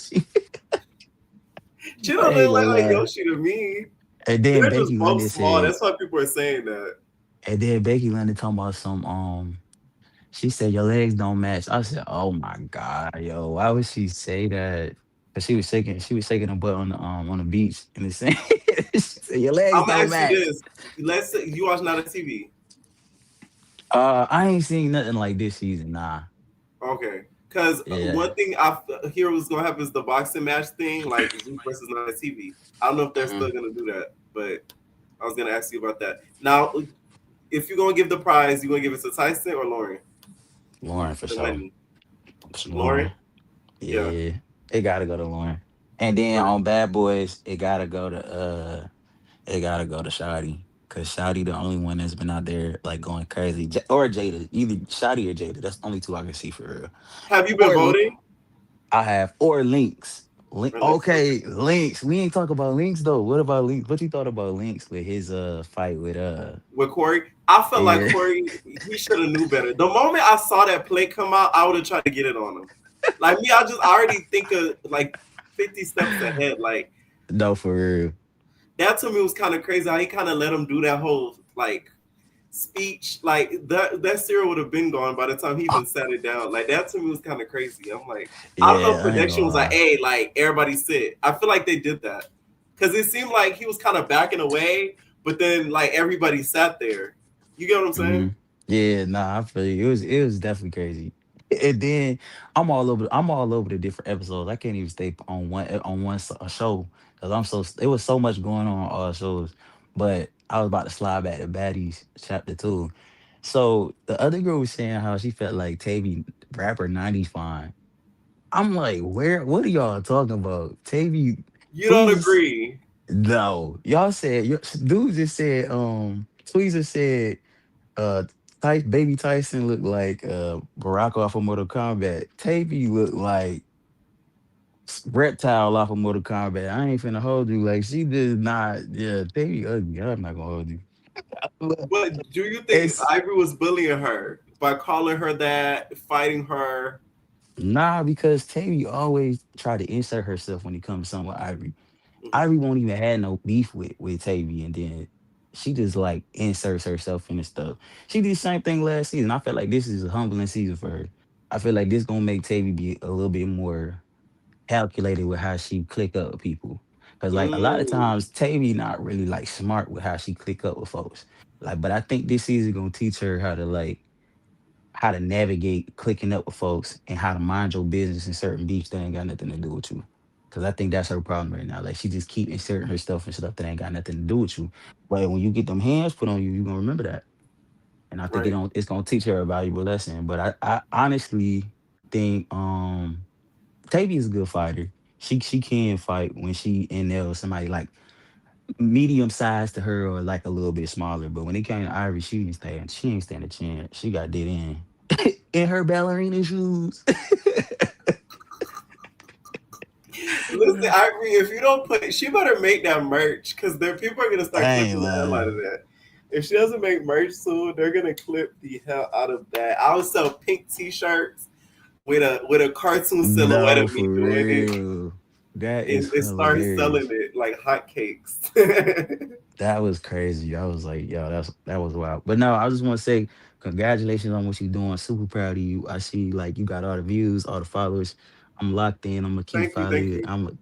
She I don't ain't look gonna like lie. Yoshi to me. And then They're just Becky both London small. said, That's why people are saying that. and then Becky London talking about some she said your legs don't match. I said, oh my god, yo, why would she say that? Cause she was shaking her butt on the beach in the sand. She said your legs I'm gonna don't ask you match. this. Let's say you watch not a TV. I ain't seen nothing like this season. Nah. Okay. Because Yeah. one thing I hear was gonna happen is the boxing match thing, like Zeus versus Night TV. I don't know if they're still gonna do that, but I was gonna ask you about that. Now, if you're gonna give the prize, you gonna give it to Tyson or Lauren? Lauren for The sure. money. It's Lauren? Lauren. Yeah. Yeah. It gotta go to Lauren. And then Right. on Bad Boys, it gotta go to Shotty. Cause Shotty the only one that's been out there like going crazy. Or Jada. Either Shotty or Jada. That's the only two I can see for real. Have you been Or voting? I have or Links. Or like, Okay, Links. We ain't talk about Links though. What about Links? What you thought about Links with his fight with with Corey? I felt like yeah. Corey, he should have knew better. The moment I saw that play come out, I would have tried to get it on him. Like me, I already think of like 50 steps ahead. Like No, for real. that to me was kind of crazy how he kind of let him do that whole like speech. Like that cereal would have been gone by the time he even sat it down. Like that to me was kind of crazy. I'm like, I don't know if Yeah, I ain't production gonna was like, lie. hey, like everybody sit. I feel like they did that. Because it seemed like he was kind of backing away, but then like everybody sat there. You get what I'm saying? Yeah, nah, I feel you. It was definitely crazy. And then I'm all over the different episodes. I can't even stay on one show because it was so much going on all shows. But I was about to slide back to Baddies chapter 2. So the other girl was saying how she felt like Tavy rapper 90s fine. I'm like, what are y'all talking about? Tavy You don't Tweezers? agree. No. Y'all said dude just said Tweezer said uh baby Tyson looked like Barack off of Mortal Kombat. Tavy looked like Reptile off of Mortal Kombat. I ain't finna hold you. Like she did not. Yeah, Tavy ugly. I'm not gonna hold you. But do you think It's Ivory was bullying her by calling her that, fighting her? nah because Tavy always try to insert herself when it comes to something with Ivory. Mhm. Ivory won't even had no beef with Tavy, and then she just like inserts herself in the stuff. She did the same thing last season. I feel like this is a humbling season for her. I feel like this gonna make Tavy be a little bit more calculated with how she click up with people. Cause like a lot of Mm, times Tavy not really like smart with how she click up with folks. Like, but I think this season gonna teach her how to navigate clicking up with folks and how to mind your business in certain beefs that ain't got nothing to do with you. Cause I think that's her problem right now. Like she just keep inserting her stuff and stuff that ain't got nothing to do with you. But when you get them hands put on you, you gonna remember that. And I think right. it's gonna teach her a valuable lesson. But I honestly think Tavy is a good fighter. She can fight when she in there with somebody like medium size to her or like a little bit smaller. But when it came to Ivory, she ain't stand a chance. She got did in her ballerina shoes. Listen, Ivory, if you don't put, she better make that merch because there people are gonna start I ain't clipping the hell out of lying. that. If she doesn't make merch soon, they're gonna clip the hell out of that. I would sell pink T-shirts with a cartoon silhouette No, of me for doing it, real. That is and start selling hilarious. it like hotcakes. That was crazy. I was like, yo, that was wild. But no, I just want to say congratulations on what you're doing. Super proud of you. I see like you got all the views, all the followers. I'm locked in. I'm gonna keep Thank you, following thank you. you, I'm gonna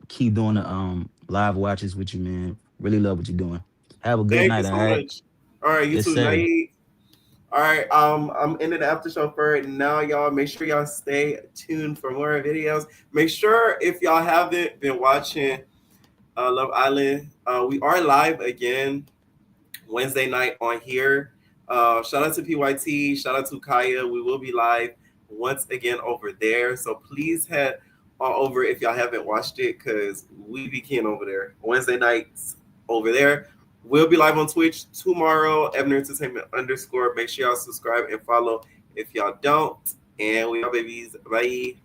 keep doing the live watches with you, man. Really love what you're doing. Have a good thank you night, all so right? much. All right, you Yes, too, sir. night. All right, I'm ending the after show for it now, y'all. Make sure y'all stay tuned for more videos. Make sure if y'all haven't been watching Love Island, we are live again Wednesday night on here. Shout out to PYT, shout out to Kaya. We will be live once again over there. So please head on over if y'all haven't watched it because we be keen over there. Wednesday nights over there. We'll be live on Twitch tomorrow, Ebner Entertainment _. Make sure y'all subscribe and follow if y'all don't. And we are babies. Bye.